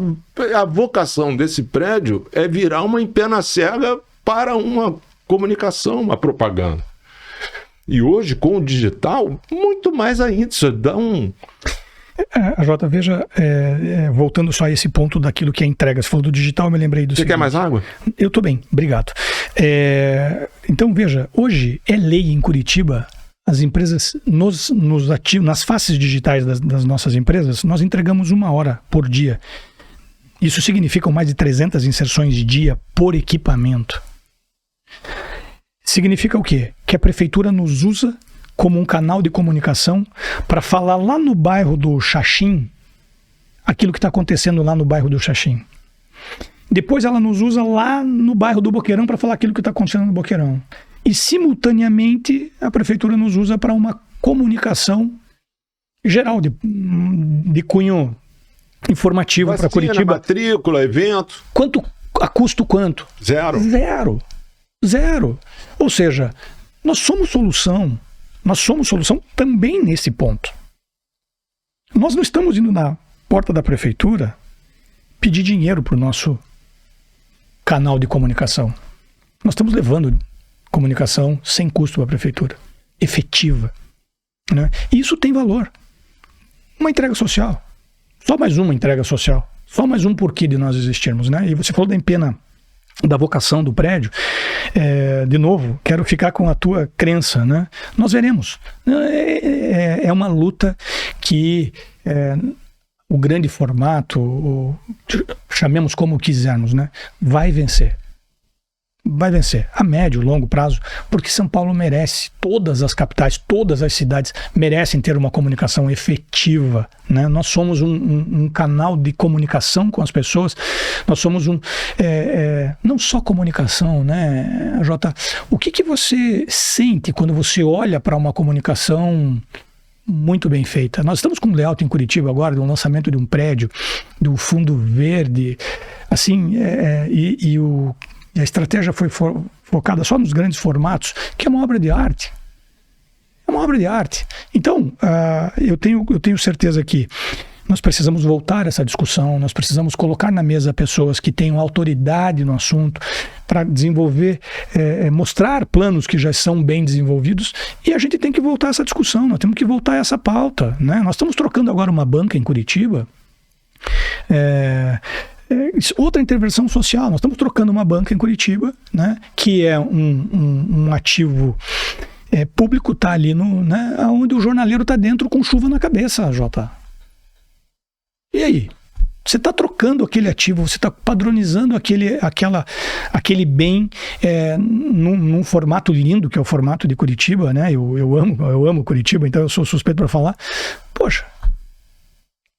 a vocação desse prédio é virar uma empena cega para uma comunicação, uma propaganda. E hoje, com o digital, muito mais ainda, isso dá um... Jota, veja, voltando só a esse ponto daquilo que é entrega, você falou do digital, eu me lembrei do seguinte. Quer mais água? Eu estou bem, obrigado. Então, veja, hoje é lei em Curitiba... As empresas, nas faces digitais das nossas empresas, nós entregamos 1 hora por dia. Isso significa mais de 300 inserções de dia por equipamento. Significa o quê? Que a prefeitura nos usa como um canal de comunicação para falar lá no bairro do Xaxim aquilo que está acontecendo lá no bairro do Xaxim. Depois ela nos usa lá no bairro do Boqueirão para falar aquilo que está acontecendo no Boqueirão. E, simultaneamente, a prefeitura nos usa para uma comunicação geral, de cunho informativo para Curitiba. Matrícula, evento. A custo quanto? Zero. Ou seja, nós somos solução também nesse ponto. Nós não estamos indo na porta da prefeitura pedir dinheiro para o nosso canal de comunicação. Nós estamos levando comunicação sem custo para a prefeitura, efetiva. Né? E isso tem valor. Uma entrega social. Só mais uma entrega social. Só mais um porquê de nós existirmos. Né? E você falou da empena da vocação do prédio. De novo, quero ficar com a tua crença. Né? Nós veremos. É uma luta que o grande formato, chamemos como quisermos, né? Vai vencer. vai vencer a médio, longo prazo, porque São Paulo merece, todas as capitais, todas as cidades merecem ter uma comunicação efetiva, né? Nós somos um canal de comunicação com as pessoas, nós somos não só comunicação, né, Jota? O que você sente quando você olha para uma comunicação muito bem feita? Nós estamos com um layout em Curitiba agora, do lançamento de um prédio, do fundo verde, assim, e a estratégia foi focada só nos grandes formatos, que é uma obra de arte. É uma obra de arte. Então, eu tenho certeza que nós precisamos voltar a essa discussão, nós precisamos colocar na mesa pessoas que tenham autoridade no assunto para desenvolver, mostrar planos que já são bem desenvolvidos, e a gente tem que voltar a essa discussão, nós temos que voltar a essa pauta, né? Nós estamos trocando agora uma banca em Curitiba, outra intervenção social, nós estamos trocando uma banca em Curitiba, né, que é um ativo público, está ali né, onde o jornaleiro está dentro com chuva na cabeça, Jota. E aí? Você está trocando aquele ativo, você está padronizando aquele bem num formato lindo, que é o formato de Curitiba, né? Eu amo Curitiba, então eu sou suspeito para falar. Poxa,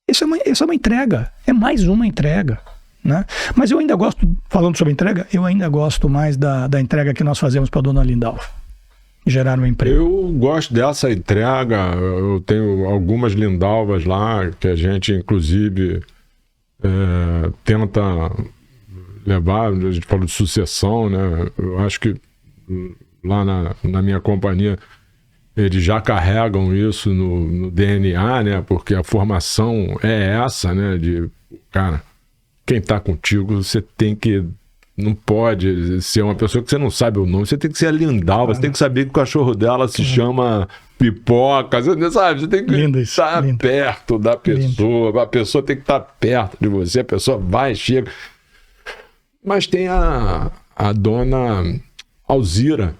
isso é uma entrega, é mais uma entrega, né? Mas eu ainda gosto, falando sobre entrega, eu ainda gosto mais da entrega que nós fazemos para a dona Lindalva, gerar um emprego. Eu gosto dessa entrega, eu tenho algumas Lindalvas lá, que a gente inclusive tenta levar, a gente falou de sucessão, né? Eu acho que lá na minha companhia eles já carregam isso no DNA, né? Porque a formação é essa, né? De, cara, quem tá contigo, você tem que... Não pode ser uma pessoa que você não sabe o nome. Você tem que ser a Lindalva, você tem que saber que o cachorro dela se chama Pipoca, você sabe? Você tem que estar perto da pessoa. A pessoa tem que estar perto de você, a pessoa vai, chega. Mas tem a dona Alzira,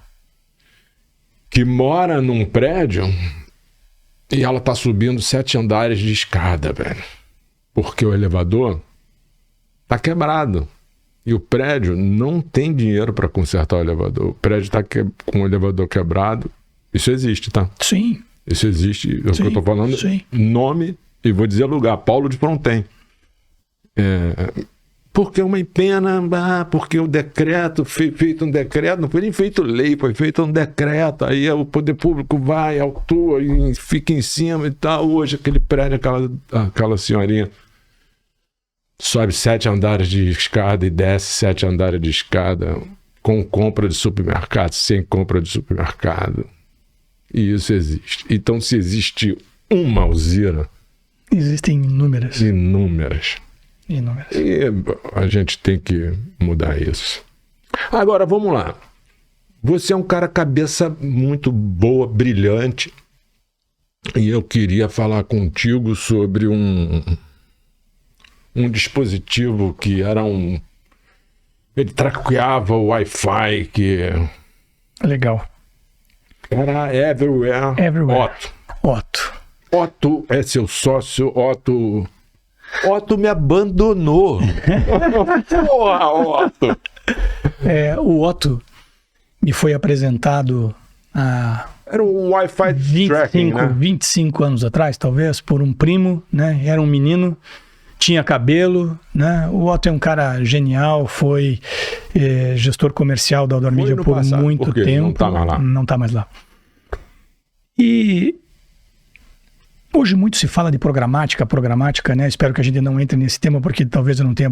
que mora num prédio e ela tá subindo 7 andares de escada, velho. Porque o elevador tá quebrado. E o prédio não tem dinheiro para consertar o elevador. O prédio está com o elevador quebrado. Isso existe, tá? Sim. Isso existe. É o que eu estou falando. Sim. Nome, e vou dizer lugar, Paulo de Fronten. Porque é uma pena, porque o decreto, feito um decreto, não foi nem feito lei, foi feito um decreto, aí o poder público vai, autua e fica em cima e tal. Hoje aquele prédio, aquela senhorinha sobe 7 andares de escada e desce 7 andares de escada, com compra de supermercado, sem compra de supermercado. E isso existe. Então, se existe uma Alzira, existem inúmeras. Inúmeras. E a gente tem que mudar isso. Agora, vamos lá. Você é um cara cabeça muito boa, brilhante, e eu queria falar contigo sobre um dispositivo que era ele traqueava o Wi-Fi, que... Legal. Era Everywhere. Otto é seu sócio, Otto me abandonou. Porra, Otto. O Otto me foi apresentado há... Era um Wi-Fi tracking, né? 25 anos atrás, talvez, por um primo, né? Era um menino, tinha cabelo, né? O Otto é um cara genial, foi gestor comercial da Outdoor Media por muito tempo. Não tá mais lá. Não tá mais lá. E hoje muito se fala de programática, né? Espero que a gente não entre nesse tema, porque talvez eu não tenha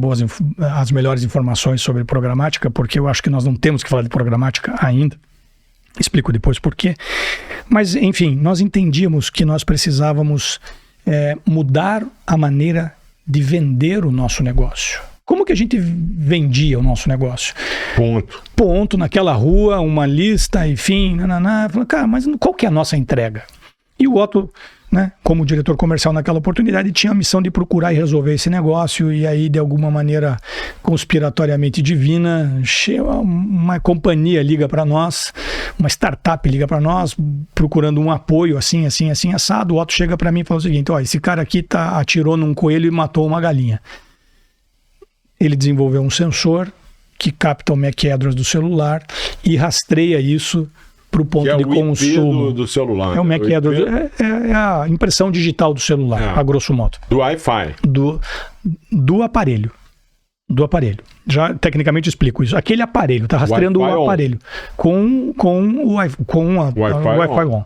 as melhores informações sobre programática, porque eu acho que nós não temos que falar de programática ainda. Explico depois por quê. Mas, enfim, nós entendíamos que nós precisávamos mudar a maneira de vender o nosso negócio. Como que a gente vendia o nosso negócio? Ponto, naquela rua, uma lista, enfim, Falei, cara, mas qual que é a nossa entrega? E o Otto, né, como diretor comercial naquela oportunidade, tinha a missão de procurar e resolver esse negócio, e aí, de alguma maneira conspiratoriamente divina, uma companhia liga para nós, uma startup liga para nós, procurando um apoio assim, assado. O Otto chega para mim e fala o seguinte: esse cara aqui atirou num coelho e matou uma galinha. Ele desenvolveu um sensor que capta o MAC address do celular e rastreia isso para o ponto de consumo. Do celular. É o MAC address, é a impressão digital do celular, a grosso modo. Do Wi-Fi. Do aparelho. Do aparelho. Já tecnicamente explico isso. Aquele aparelho, está rastreando o aparelho com o Wi-Fi on.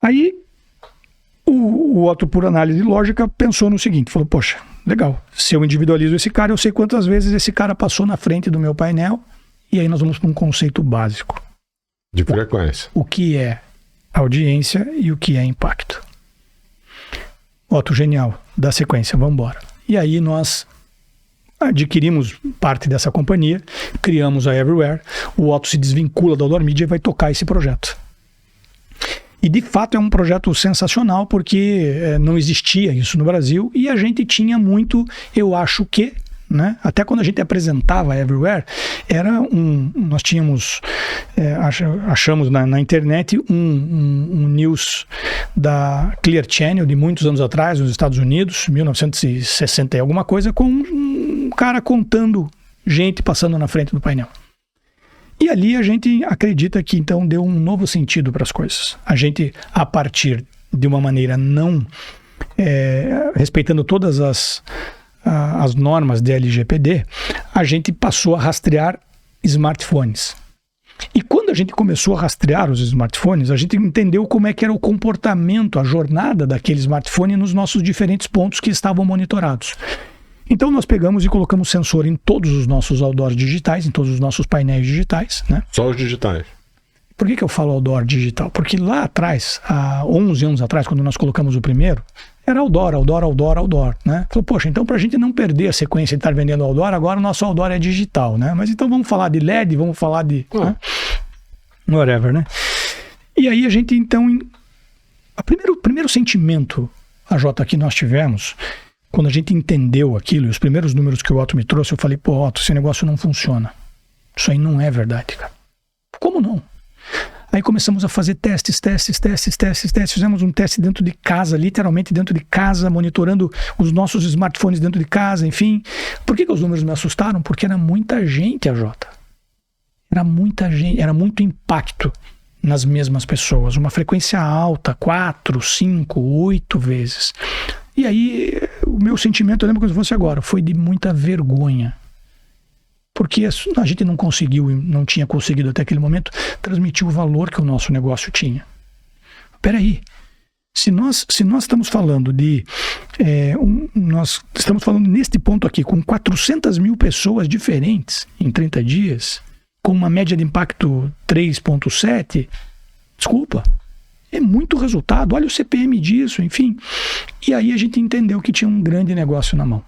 Aí o Otto, por análise lógica, pensou no seguinte, falou, poxa, legal, se eu individualizo esse cara, eu sei quantas vezes esse cara passou na frente do meu painel, e aí nós vamos para um conceito básico. De frequência. O que é audiência e o que é impacto. Otto, genial, dá sequência, vamos embora. E aí nós adquirimos parte dessa companhia, criamos a Everywhere, o Otto se desvincula da Outdoor Media e vai tocar esse projeto. E de fato é um projeto sensacional, porque não existia isso no Brasil e a gente tinha muito, eu acho que, né? Até quando a gente apresentava a Everywhere, nós tínhamos, achamos na internet um news da Clear Channel de muitos anos atrás, nos Estados Unidos, 1960 e alguma coisa, com um cara contando gente passando na frente do painel. E ali a gente acredita que então deu um novo sentido para as coisas. A gente, a partir de uma maneira não respeitando todas as normas de LGPD, a gente passou a rastrear smartphones. E quando a gente começou a rastrear os smartphones, a gente entendeu como é que era o comportamento, a jornada daquele smartphone nos nossos diferentes pontos que estavam monitorados. Então nós pegamos e colocamos sensor em todos os nossos outdoors digitais, em todos os nossos painéis digitais, né? Só os digitais. Por que eu falo outdoor digital? Porque lá atrás, há 11 anos atrás, quando nós colocamos o primeiro, era outdoor, né? Falou, poxa, então para a gente não perder a sequência de estar vendendo outdoor, agora o nosso outdoor é digital, né? Mas então vamos falar de LED, vamos falar de... Né? Whatever, né? E aí a gente, então... O primeiro sentimento, AJ, que nós tivemos... Quando a gente entendeu aquilo, e os primeiros números que o Otto me trouxe, eu falei, pô, Otto, esse negócio não funciona. Isso aí não é verdade, cara. Como não? Aí começamos a fazer testes. Fizemos um teste dentro de casa, literalmente dentro de casa, monitorando os nossos smartphones dentro de casa, enfim. Por que os números me assustaram? Porque era muita gente, AJ. Era muita gente, era muito impacto nas mesmas pessoas. Uma frequência alta, 4, 5, 8 vezes. E aí, o meu sentimento, eu lembro como se fosse agora, foi de muita vergonha. Porque a gente não tinha conseguido até aquele momento transmitir o valor que o nosso negócio tinha. Peraí, se nós estamos falando nós estamos falando neste ponto aqui, com 400 mil pessoas diferentes em 30 dias, com uma média de impacto 3,7, desculpa, é muito resultado, olha o CPM disso, enfim. E aí a gente entendeu que tinha um grande negócio na mão.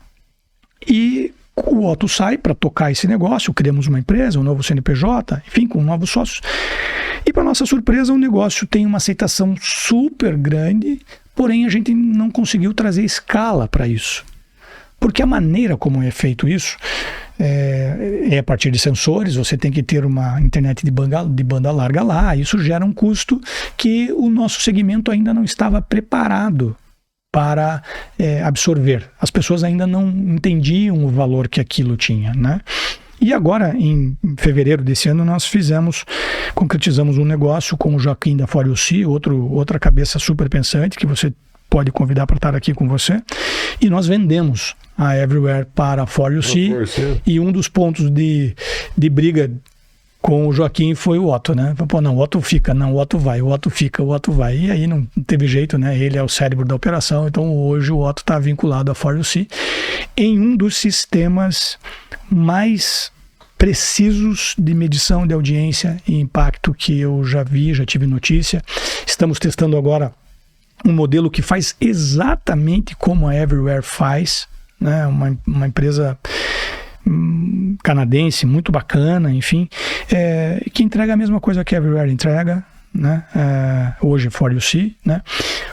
E o Otto sai para tocar esse negócio, criamos uma empresa, um novo CNPJ, enfim, com novos sócios. E para nossa surpresa, o negócio tem uma aceitação super grande, porém a gente não conseguiu trazer escala para isso. Porque a maneira como é feito isso é a partir de sensores, você tem que ter uma internet de banda larga lá, isso gera um custo que o nosso segmento ainda não estava preparado para absorver. As pessoas ainda não entendiam o valor que aquilo tinha, né? E agora, em fevereiro desse ano, nós concretizamos um negócio com o Joaquim da For You See, outra cabeça super pensante, que você pode convidar para estar aqui com você, e nós vendemos a Everywhere para a For You See, e um dos pontos de briga com o Joaquim foi o Otto, né? Pô, não, o Otto fica, não, o Otto vai, o Otto fica, o Otto vai. E aí não teve jeito, né? Ele é o cérebro da operação, então hoje o Otto está vinculado à For You See em um dos sistemas mais precisos de medição de audiência e impacto que eu já tive notícia. Estamos testando agora um modelo que faz exatamente como a Everywhere faz, né? Uma empresa canadense muito bacana, enfim, que entrega a mesma coisa que a Everywhere entrega, né? Hoje For You See, né?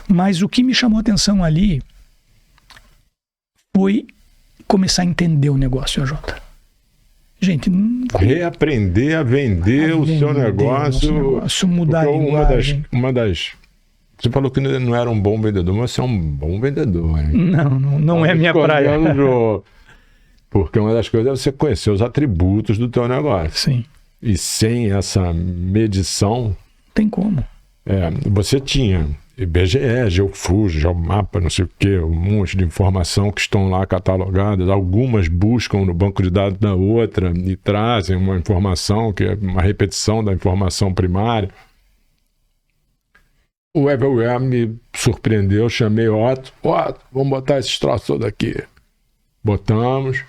Mas o que me chamou a atenção ali foi começar a entender o negócio, AJ. Gente, reaprender a vender o seu negócio, mudar a linguagem. Uma das Você falou que não era um bom vendedor, mas você é um bom vendedor, hein? Não é minha praia. Porque uma das coisas é você conhecer os atributos do teu negócio. Sim. E sem essa medição... Tem como. Você tinha IBGE, Geofuso, Geomapa, não sei o quê, um monte de informação que estão lá catalogadas. Algumas buscam no banco de dados da outra e trazem uma informação que é uma repetição da informação primária. O Everywhere me surpreendeu, chamei Otto, vamos botar esse troço todo aqui. Botamos.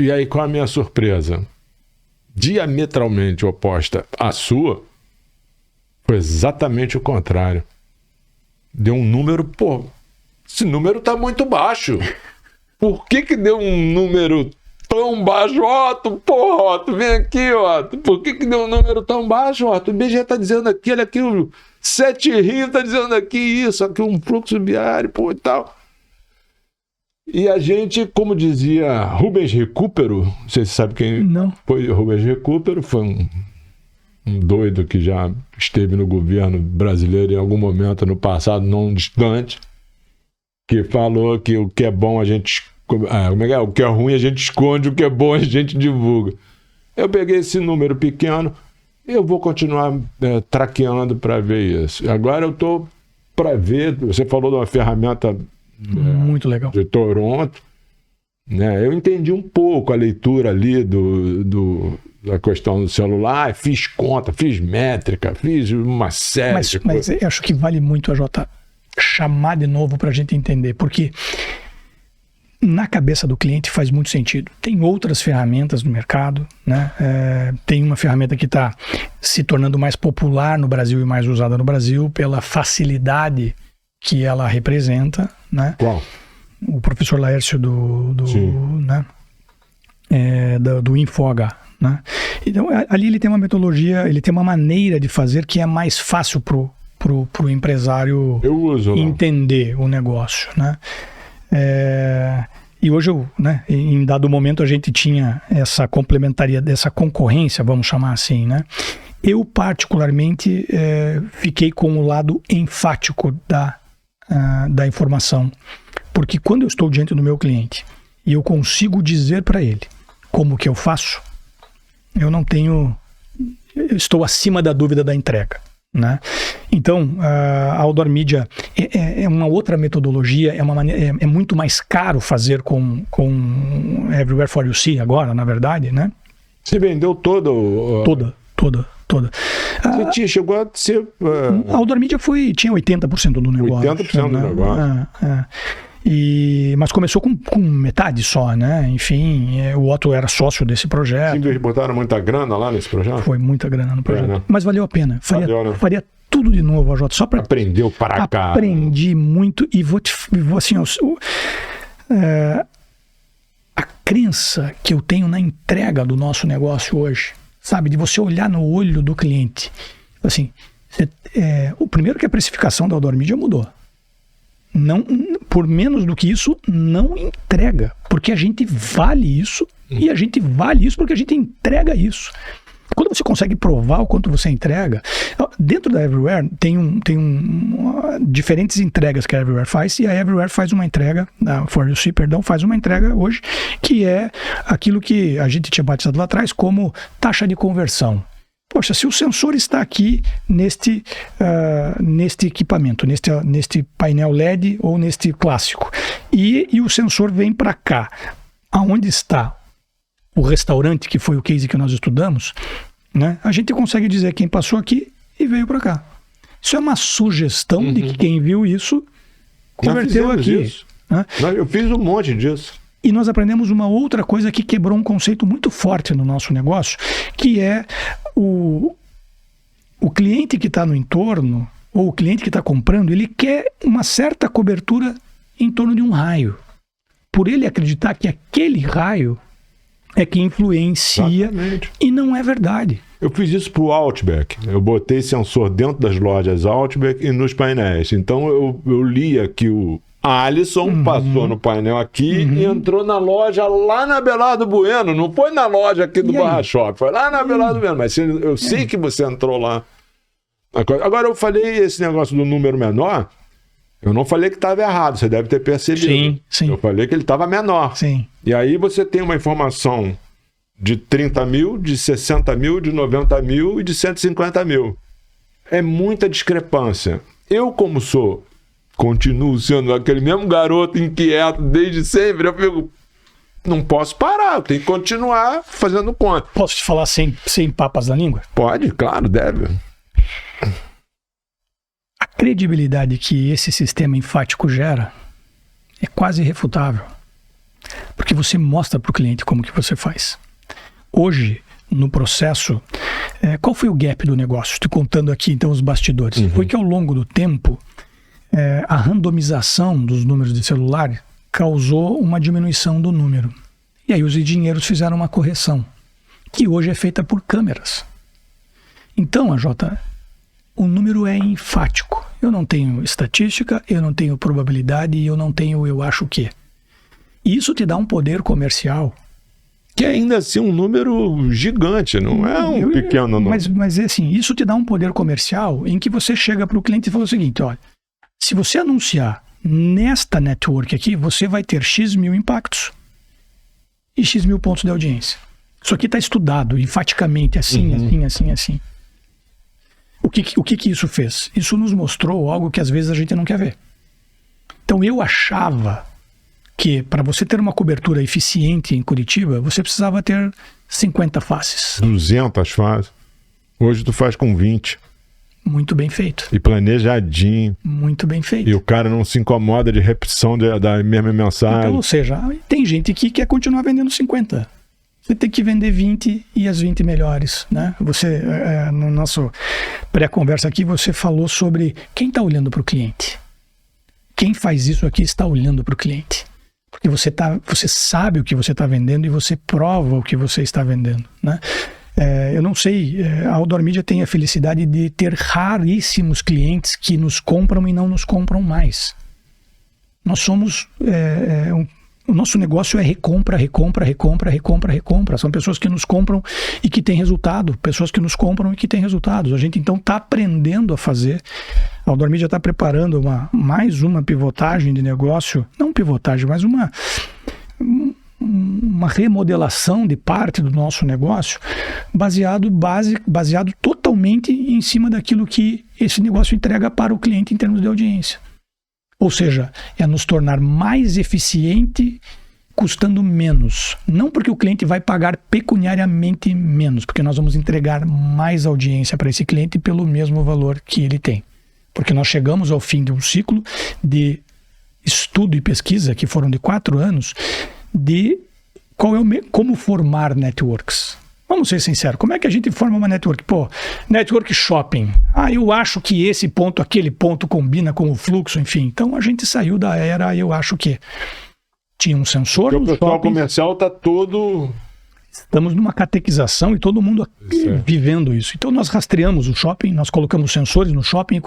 E aí, qual a minha surpresa? Diametralmente oposta à sua, foi exatamente o contrário. Deu um número, esse número tá muito baixo. Por que deu um número tão baixo? Otto, vem aqui, Otto. Por que deu um número tão baixo, Otto? O IBGE tá dizendo aqui, olha aqui, o 7 Rio tá dizendo aqui isso, aqui um fluxo biário, e tal. E a gente, como dizia Rubens Recupero, não sei se você sabe quem foi Rubens Recupero, foi um doido que já esteve no governo brasileiro em algum momento no passado não distante, que falou que o que é bom a gente... o que é ruim a gente esconde, o que é bom a gente divulga. Eu peguei esse número pequeno e eu vou continuar traqueando para ver isso. Agora eu estou para ver, você falou de uma ferramenta muito legal de Toronto, né? Eu entendi um pouco a leitura ali da questão do celular, fiz conta, fiz métrica, fiz uma série de coisas. Mas eu acho que vale muito a Jota chamar de novo para a gente entender, porque na cabeça do cliente faz muito sentido. Tem outras ferramentas no mercado, né? Tem uma ferramenta que está se tornando mais popular no Brasil e mais usada no Brasil pela facilidade que ela representa, né? Qual? O professor Laércio né? Do InfoH, né? Então, ali ele tem uma metodologia, ele tem uma maneira de fazer que é mais fácil pro empresário entender o negócio, né? E hoje, né, em dado momento, a gente tinha essa complementaria, dessa concorrência, vamos chamar assim, né? Eu, particularmente, fiquei com o lado enfático da informação. Porque quando eu estou diante do meu cliente e eu consigo dizer para ele como que eu faço, eu estou acima da dúvida da entrega, né? Então, a Outdoor Media é uma outra metodologia, é muito mais caro fazer com Everywhere for You See agora, na verdade, né? Você vendeu toda. Você chegou a ser... A Outdoor Media tinha 80% do negócio. 80% do negócio. Mas começou com metade só, né? Enfim, o Otto era sócio desse projeto. Sim, botaram muita grana lá nesse projeto? Foi muita grana no projeto. Né? Mas valeu a pena. Faria tudo de novo, Jota, só para... Aprendeu para cá. Aprendi muito e vou assim... a crença que eu tenho na entrega do nosso negócio hoje, sabe? De você olhar no olho do cliente. Assim, o primeiro que a precificação da Outdoor Media mudou. Não, por menos do que isso, não entrega. Porque a gente vale isso, e a gente vale isso porque a gente entrega isso. Quando você consegue provar o quanto você entrega, dentro da Everywhere tem diferentes entregas que a Everywhere faz, e a Everywhere faz uma entrega, a For You See, faz uma entrega hoje, que é aquilo que a gente tinha batizado lá atrás como taxa de conversão. Poxa, se o sensor está aqui neste equipamento, neste painel LED ou neste clássico, e o sensor vem para cá, aonde está o restaurante, que foi o case que nós estudamos, né? A gente consegue dizer quem passou aqui e veio para cá. Isso é uma sugestão de que quem viu isso converteu aqui. Isso. Né? Eu fiz um monte disso. E nós aprendemos uma outra coisa que quebrou um conceito muito forte no nosso negócio, que é o cliente que está no entorno, ou o cliente que está comprando, ele quer uma certa cobertura em torno de um raio. Por ele acreditar que aquele raio é que influencia. Exatamente. E não é verdade. Eu fiz isso para o Outback. Eu botei sensor dentro das lojas Outback e nos painéis. Então eu lia que o Alisson passou no painel aqui e entrou na loja lá na Abelardo Bueno. Não foi na loja aqui do Barra Shop, foi lá na Abelardo Bueno. Mas eu sei que você entrou lá. Agora eu falei esse negócio do número menor, Eu não falei que estava errado, você deve ter percebido. Sim, sim. Eu falei que ele estava menor. Sim. E aí você tem uma informação de 30 mil, de 60 mil, de 90 mil e de 150 mil. É muita discrepância. Eu, como continuo sendo aquele mesmo garoto inquieto desde sempre, eu fico, não posso parar, eu tenho que continuar fazendo conta. Posso te falar sem papas na língua? Pode, claro, deve. A credibilidade que esse sistema enfático gera é quase irrefutável. Porque você mostra para o cliente como que você faz. Hoje, no processo, qual foi o gap do negócio? Estou contando aqui, então, os bastidores. Foi que ao longo do tempo, a randomização dos números de celular causou uma diminuição do número. E aí os engenheiros fizeram uma correção, que hoje é feita por câmeras. Então, AJ, o número é enfático. Eu não tenho estatística, eu não tenho probabilidade e eu não tenho eu acho que. E isso te dá um poder comercial. Que é ainda assim um número gigante, não é um pequeno número. Mas assim, isso te dá um poder comercial em que você chega para o cliente e fala o seguinte, olha, se você anunciar nesta network aqui, você vai ter X mil impactos e X mil pontos de audiência. Isso aqui está estudado enfaticamente, assim. O que isso fez? Isso nos mostrou algo que às vezes a gente não quer ver. Então eu achava que para você ter uma cobertura eficiente em Curitiba, você precisava ter 50 faces. 200 faces. Hoje tu faz com 20. Muito bem feito. E planejadinho. Muito bem feito. E o cara não se incomoda de repetição da mesma mensagem. Então, ou seja, tem gente que quer continuar vendendo 50. Você tem que vender 20 e as 20 melhores, né? Você, no nosso pré-conversa aqui, você falou sobre quem está olhando para o cliente. Quem faz isso aqui está olhando para o cliente. Porque você sabe o que você está vendendo e você prova o que você está vendendo, né? Eu não sei, a Outdoor Media tem a felicidade de ter raríssimos clientes que nos compram e não nos compram mais. Nós somos... o nosso negócio é recompra. São pessoas que nos compram e que têm resultado. Pessoas que nos compram e que têm resultados. A gente então está aprendendo a fazer. A Outdoor Media está preparando mais uma pivotagem de negócio. Não pivotagem, mas uma remodelação de parte do nosso negócio baseado totalmente em cima daquilo que esse negócio entrega para o cliente em termos de audiência. Ou seja, é nos tornar mais eficiente custando menos. Não porque o cliente vai pagar pecuniariamente menos, porque nós vamos entregar mais audiência para esse cliente pelo mesmo valor que ele tem. Porque nós chegamos ao fim de um ciclo de estudo e pesquisa, que foram de 4 anos, de como formar networks. Vamos ser sinceros, como é que a gente forma uma network? Network shopping. Eu acho que esse ponto, aquele ponto combina com o fluxo, enfim. Então a gente saiu da era, eu acho que tinha um sensor. O pessoal comercial está todo... Estamos numa catequização e todo mundo vivendo isso. Então nós rastreamos o shopping, nós colocamos sensores no shopping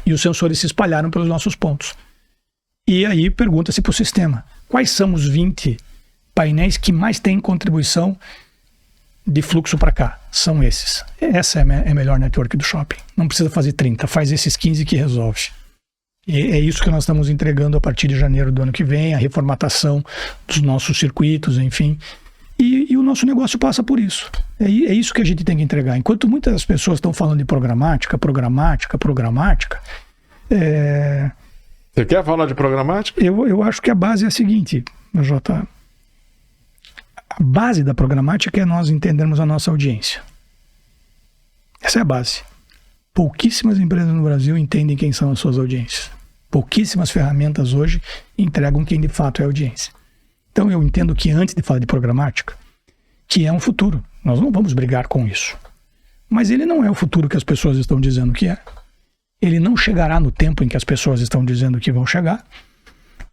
e os sensores se espalharam pelos nossos pontos. E aí pergunta-se para o sistema, quais são os 20 painéis que mais têm contribuição de fluxo para cá? São esses. Essa é a melhor network do shopping. Não precisa fazer 30, faz esses 15 que resolve. E é isso que nós estamos entregando a partir de janeiro do ano que vem, a reformatação dos nossos circuitos, enfim. E o nosso negócio passa por isso. É isso que a gente tem que entregar. Enquanto muitas pessoas estão falando de programática. Você quer falar de programática? Eu acho que a base é a seguinte, Jota. A base da programática é nós entendermos a nossa audiência. Essa é a base. Pouquíssimas empresas no Brasil entendem quem são as suas audiências. Pouquíssimas ferramentas hoje entregam quem de fato é a audiência. Então eu entendo que antes de falar de programática, que é um futuro, nós não vamos brigar com isso. Mas ele não é o futuro que as pessoas estão dizendo que é. Ele não chegará no tempo em que as pessoas estão dizendo que vão chegar.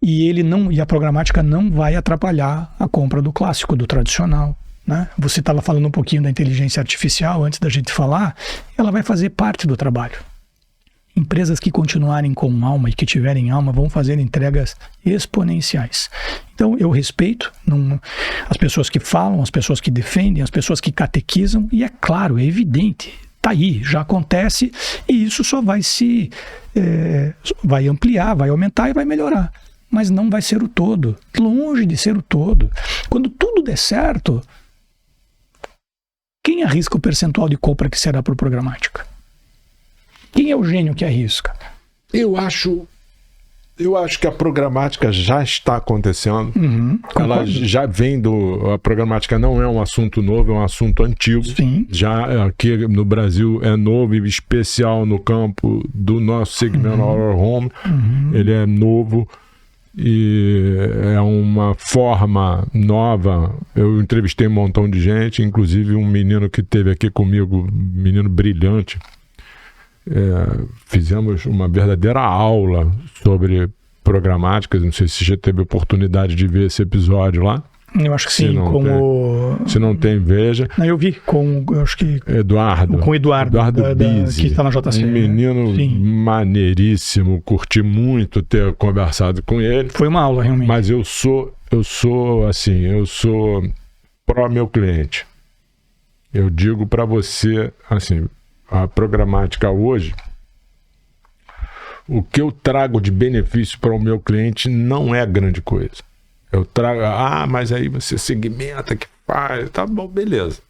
E a programática não vai atrapalhar a compra do clássico, do tradicional, né? Você estava falando um pouquinho da inteligência artificial antes da gente falar, ela vai fazer parte do trabalho. Empresas que continuarem com alma e que tiverem alma vão fazer entregas exponenciais. Então eu respeito as pessoas que falam, as pessoas que defendem, as pessoas que catequizam, e é claro, é evidente, Está aí, já acontece, e isso só vai vai ampliar, vai aumentar e vai melhorar. Mas não vai ser o todo, longe de ser o todo. Quando tudo der certo, quem arrisca o percentual de compra que será por programática? Quem é o gênio que arrisca? Eu acho que a programática já está acontecendo. Ela já vem a programática não é um assunto novo, é um assunto antigo. Sim. Já aqui no Brasil é novo, e especial no campo do nosso segmento Our Home. Ele é novo e é uma forma nova. Eu entrevistei um montão de gente, inclusive um menino que esteve aqui comigo, menino brilhante. Fizemos uma verdadeira aula sobre programática. Não sei se você já teve oportunidade de ver esse episódio lá. Eu acho que sim, se não tem, veja. Não, eu vi com, eu acho que Eduardo Bizzi, que está na JC. Um menino maneiríssimo, curti muito ter conversado com ele. Foi uma aula, realmente. Mas eu sou pró meu cliente. Eu digo para você, assim, a programática hoje, o que eu trago de benefício para o meu cliente não é grande coisa. Eu trago, mas aí você segmenta, que faz, tá bom, beleza.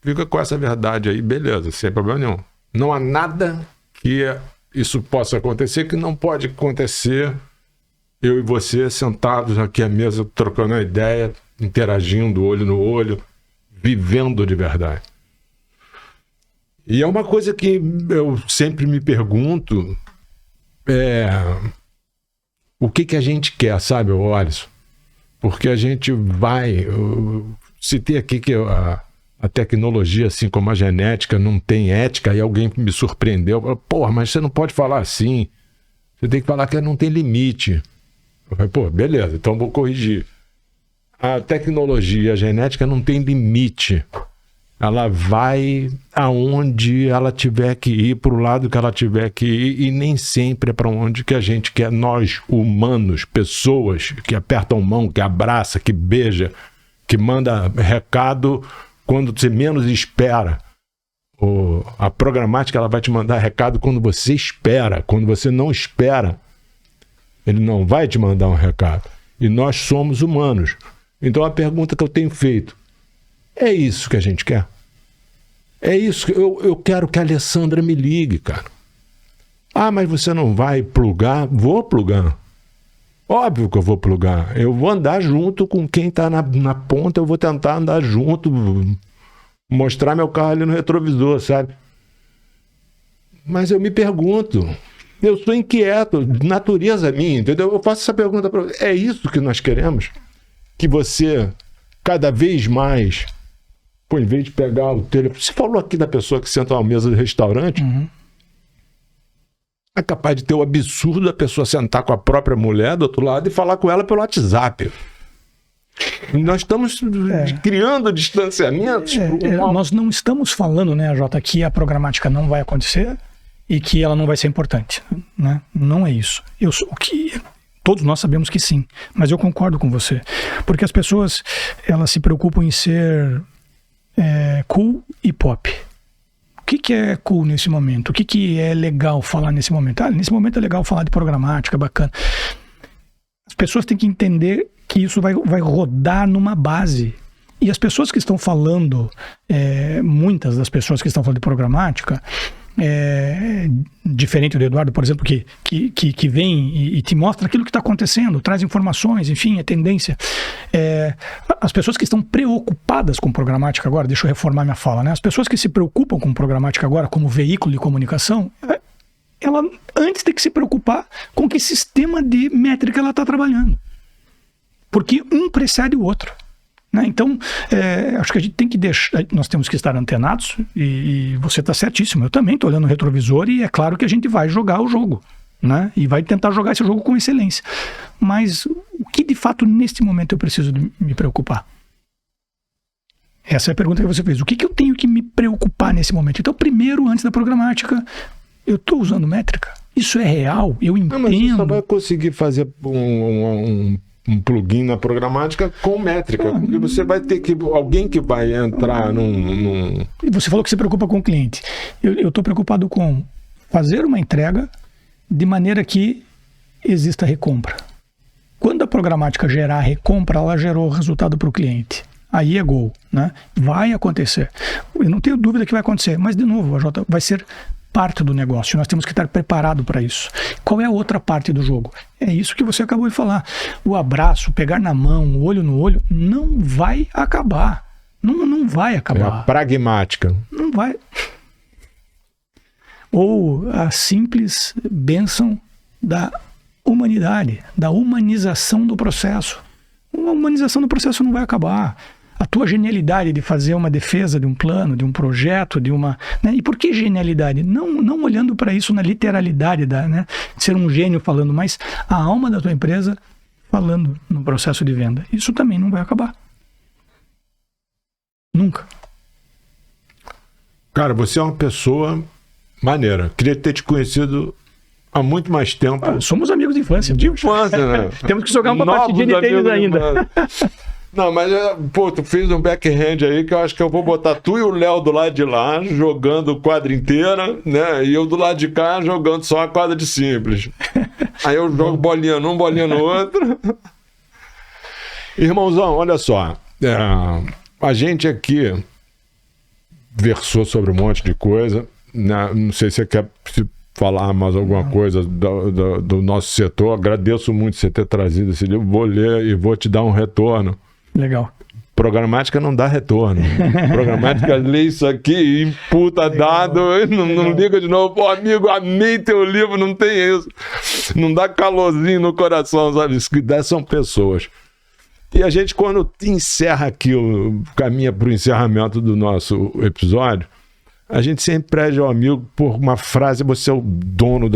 Fica com essa verdade aí, beleza, sem problema nenhum. Não há nada que isso possa acontecer que não pode acontecer eu e você sentados aqui à mesa, trocando uma ideia, interagindo, olho no olho, vivendo de verdade. E é uma coisa que eu sempre me pergunto, o que a gente quer, sabe, Alisson? Porque a gente vai... Citei aqui que a tecnologia, assim como a genética, não tem ética, e alguém me surpreendeu. Porra, mas você não pode falar assim. Você tem que falar que não tem limite. Eu falei, beleza, então vou corrigir. A tecnologia, a genética não tem limite. Ela vai aonde ela tiver que ir, para o lado que ela tiver que ir, e nem sempre é para onde que a gente quer. Nós, humanos, pessoas que apertam mão, que abraça, que beija, que manda recado quando você menos espera. A programática, ela vai te mandar recado quando você espera. Quando você não espera, ele não vai te mandar um recado. E nós somos humanos. Então a pergunta que eu tenho feito, é isso que a gente quer? É isso que eu quero que a Alessandra me ligue, cara. Mas você não vai plugar? Vou plugar. Óbvio que eu vou plugar. Eu vou andar junto com quem está na ponta, eu vou tentar andar junto, mostrar meu carro ali no retrovisor, sabe? Mas eu me pergunto, eu sou inquieto, natureza minha, entendeu? Eu faço essa pergunta para você. É isso que nós queremos? Que você, cada vez mais... em vez de pegar o telefone... Você falou aqui da pessoa que senta numa mesa de restaurante. É capaz de ter o absurdo da pessoa sentar com a própria mulher do outro lado e falar com ela pelo WhatsApp. Nós estamos criando distanciamentos. Nós não estamos falando, né, Jota, que a programática não vai acontecer e que ela não vai ser importante. Né? Não é isso. Todos nós sabemos que sim, mas eu concordo com você. Porque as pessoas, elas se preocupam em ser... cool e pop. O que é cool nesse momento? O que é legal falar nesse momento? Nesse momento é legal falar de programática, bacana. As pessoas têm que entender que isso vai rodar numa base. E as pessoas que estão falando, muitas das pessoas que estão falando de programática, diferente do Eduardo, por exemplo, que vem e te mostra aquilo que está acontecendo, traz informações, enfim, é tendência. As pessoas que estão preocupadas com programática agora, deixa eu reformar minha fala, né? As pessoas que se preocupam com programática agora como veículo de comunicação, ela antes tem que se preocupar com que sistema de métrica ela está trabalhando. Porque um precede o outro. Né? Então, acho que a gente tem que deixar, nós temos que estar antenados, e você está certíssimo, eu também estou olhando o retrovisor e é claro que a gente vai jogar o jogo, né? E vai tentar jogar esse jogo com excelência. Mas o que de fato neste momento eu preciso me preocupar? Essa é a pergunta que você fez. O que eu tenho que me preocupar nesse momento? Então, primeiro, antes da programática, eu estou usando métrica? Isso é real? Eu entendo. Mas você só vai conseguir fazer um plugin na programática com métrica. Porque você vai ter alguém que vai entrar num... E você falou que se preocupa com o cliente. Eu estou preocupado com fazer uma entrega de maneira que exista recompra. Quando a programática gerar recompra, ela gerou o resultado para o cliente. Aí é gol, né? Vai acontecer. Eu não tenho dúvida que vai acontecer, mas de novo, vai ser parte do negócio. Nós temos que estar preparados para isso. Qual é a outra parte do jogo? É isso que você acabou de falar. O abraço, pegar na mão, o olho no olho, não vai acabar. Não vai acabar. É a pragmática. Não vai. Ou a simples bênção da humanidade, da humanização do processo. A humanização do processo não vai acabar. A tua genialidade de fazer uma defesa de um plano, de um projeto, de uma... Né? E por que genialidade? Não olhando para isso na literalidade de ser um gênio falando, mas a alma da tua empresa falando no processo de venda. Isso também não vai acabar. Nunca. Cara, você é uma pessoa maneira. Queria ter te conhecido há muito mais tempo. Somos amigos de infância. De infância, né? Temos que jogar uma partidinha de tênis ainda. Não, mas, pô, tu fez um backhand aí que eu acho que eu vou botar tu e o Léo do lado de lá, jogando quadra inteira, né? E eu do lado de cá, jogando só a quadra de simples. Aí eu jogo bolinha num, bolinha no outro. Irmãozão, olha só. A gente aqui versou sobre um monte de coisa, né? Não sei se você quer falar mais alguma coisa do nosso setor. Agradeço muito você ter trazido esse livro. Vou ler e vou te dar um retorno. Legal. Programática não dá retorno. Programática lê isso aqui, imputa dado, não liga de novo. Pô, amigo, amei teu livro, não tem isso. Não dá calorzinho no coração, sabe? Isso que dá são pessoas. E a gente, quando encerra aqui, caminha para o encerramento do nosso episódio, a gente sempre pede ao amigo por uma frase, você é o dono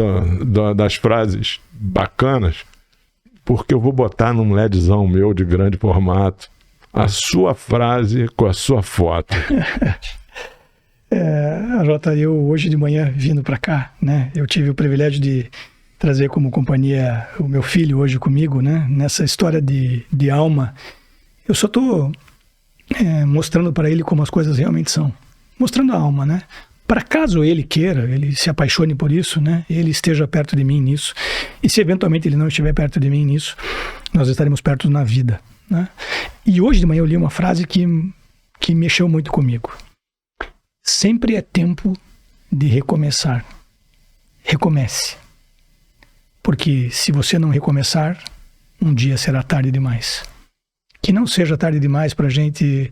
das frases bacanas, porque eu vou botar num LEDzão meu de grande formato a sua frase com a sua foto. Jota, eu hoje de manhã vindo para cá, né? Eu tive o privilégio de trazer como companhia o meu filho hoje comigo, né? Nessa história de alma. Eu só estou mostrando para ele como as coisas realmente são. Mostrando a alma, né? Para caso ele queira, ele se apaixone por isso, né? Ele esteja perto de mim nisso. E se eventualmente ele não estiver perto de mim nisso, nós estaremos perto na vida, né? E hoje de manhã eu li uma frase que mexeu muito comigo. Sempre é tempo de recomeçar. Recomece. Porque se você não recomeçar, um dia será tarde demais. Que não seja tarde demais para a gente...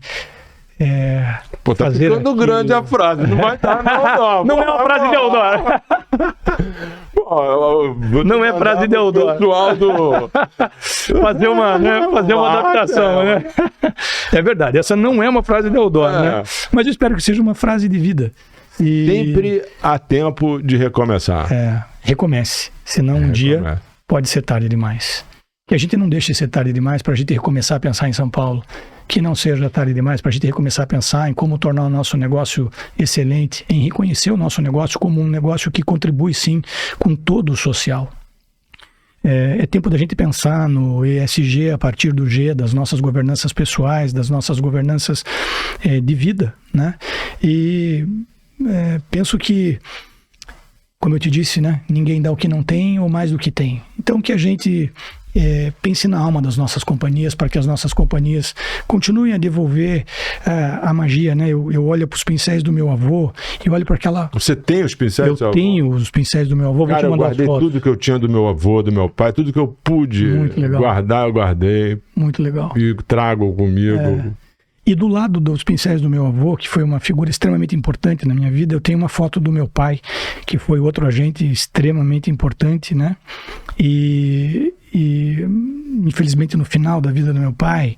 Pô, tá ficando grande a frase, não vai estar não. Não é uma frase de Eudoro. Não é frase de Eudoro. Pessoal fazer uma adaptação, né? É verdade, essa não é uma frase de Eudoro, né? Mas eu espero que seja uma frase de vida. Sempre há tempo de recomeçar. Recomece, senão um dia pode ser tarde demais. Que a gente não deixe ser tarde demais para a gente recomeçar a pensar em São Paulo. Que não seja tarde demais para a gente recomeçar a pensar em como tornar o nosso negócio excelente, em reconhecer o nosso negócio como um negócio que contribui sim com todo o social. É tempo da gente pensar no ESG a partir do G, das nossas governanças pessoais, das nossas governanças de vida, né? E penso que, como eu te disse, né? Ninguém dá o que não tem ou mais do que tem. Então que a gente... pense na alma das nossas companhias, para que as nossas companhias continuem a devolver a magia, né? Eu olho para os pincéis do meu avô e olho para aquela... Você tem os pincéis do seu avô? Eu tenho os pincéis do meu avô. Cara, eu guardei tudo que eu tinha do meu avô, do meu pai, tudo que eu pude guardar, eu guardei. Muito legal. E trago comigo. E do lado dos pincéis do meu avô, que foi uma figura extremamente importante na minha vida, eu tenho uma foto do meu pai, que foi outro agente extremamente importante, né? E infelizmente no final da vida do meu pai,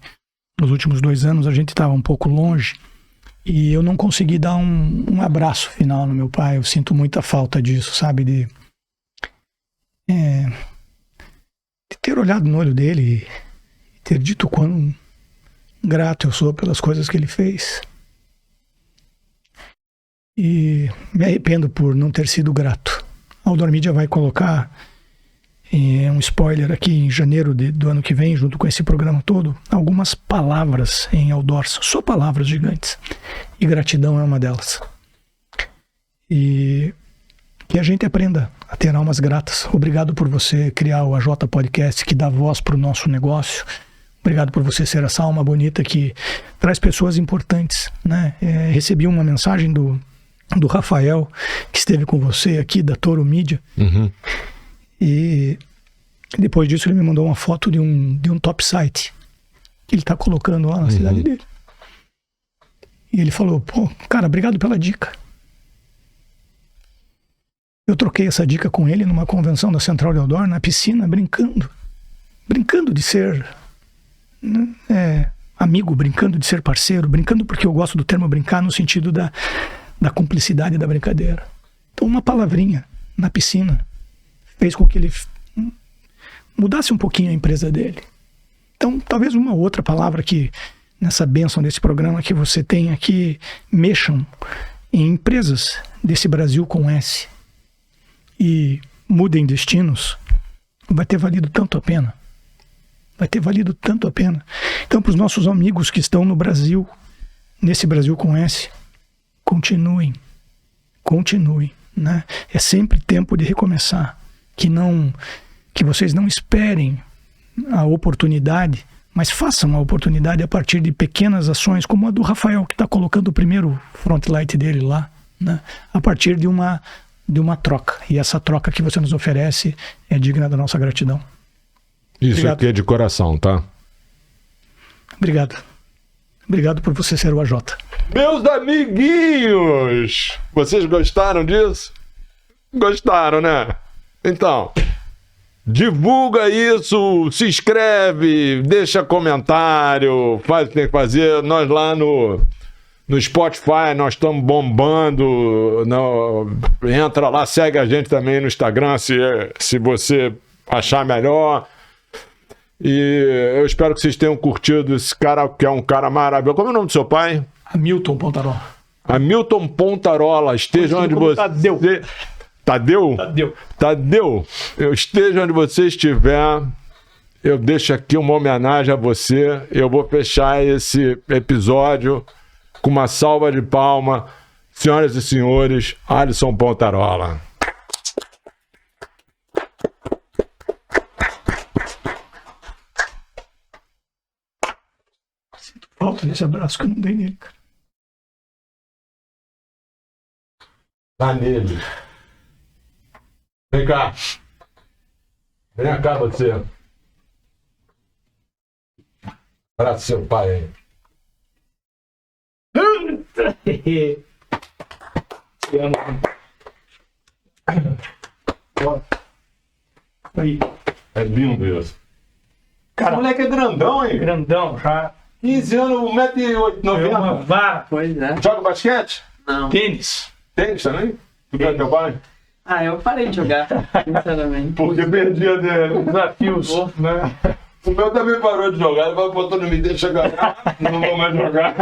nos últimos 2 anos, a gente estava um pouco longe e eu não consegui dar um abraço final no meu pai. Eu sinto muita falta disso, sabe? De ter olhado no olho dele e ter dito quão grato eu sou pelas coisas que ele fez. E me arrependo por não ter sido grato. A Outdoor Media vai colocar um spoiler aqui, em janeiro do ano que vem, junto com esse programa todo, algumas palavras em outdoors, só palavras gigantes. E gratidão é uma delas. E que a gente aprenda a ter almas gratas. Obrigado por você criar o AJ Podcast, que dá voz para o nosso negócio. Obrigado por você ser essa alma bonita que traz pessoas importantes, né? Recebi uma mensagem do Rafael, que esteve com você aqui, da Toro Mídia. Uhum. E depois disso ele me mandou uma foto de um top site que ele está colocando lá na cidade dele. E ele falou, pô, cara, obrigado pela dica. Eu troquei essa dica com ele numa convenção da Central de Outdoor, na piscina, brincando de ser amigo, brincando de ser parceiro, brincando porque eu gosto do termo brincar no sentido da cumplicidade da brincadeira. Então uma palavrinha na piscina fez com que ele mudasse um pouquinho a empresa dele. Então talvez uma outra palavra que nessa bênção desse programa que você tenha que mexam em empresas desse Brasil com S e mudem destinos, vai ter valido tanto a pena. Vai ter valido tanto a pena. Então, para os nossos amigos que estão no Brasil, nesse Brasil com S, continuem, né? É sempre tempo de recomeçar. Que vocês não esperem a oportunidade, mas façam a oportunidade a partir de pequenas ações, como a do Rafael, que está colocando o primeiro frontlight dele lá, né? A partir de uma troca. E essa troca que você nos oferece é digna da nossa gratidão. Isso Obrigado. aqui é de coração, tá? Obrigado. Obrigado por você ser o AJ. Meus amiguinhos! Vocês gostaram disso? Gostaram, né? Então, divulga isso, se inscreve, deixa comentário, faz o que tem que fazer. Nós lá no Spotify, nós estamos bombando. Entra lá, segue a gente também no Instagram, se você achar melhor. E eu espero que vocês tenham curtido esse cara, que é um cara maravilhoso. Como é o nome do seu pai? Hamilton Pontarola. Hamilton Pontarola. Esteja onde você... Tadeu. Tadeu, eu esteja onde você estiver, eu deixo aqui uma homenagem a você. Eu vou fechar esse episódio com uma salva de palmas. Senhoras e senhores, Alisson Pontarola. Sinto falta desse abraço que eu não dei nele, cara. Tá nele. Vem cá. Vem cá você. Abraça seu pai aí. Te amo. Aí. É lindo isso. Cara, Esse moleque é grandão, hein? grandão, já. 15 anos, 1,90m. Vara. Pois é. Joga basquete? Não. Tênis. Tênis também? Tu quer teu pai? Ah, eu parei de jogar, sinceramente. Porque perdia dele. Desafios, né? O meu também parou de jogar. Ele falou, pô, tu não me deixa ganhar, não vou mais jogar.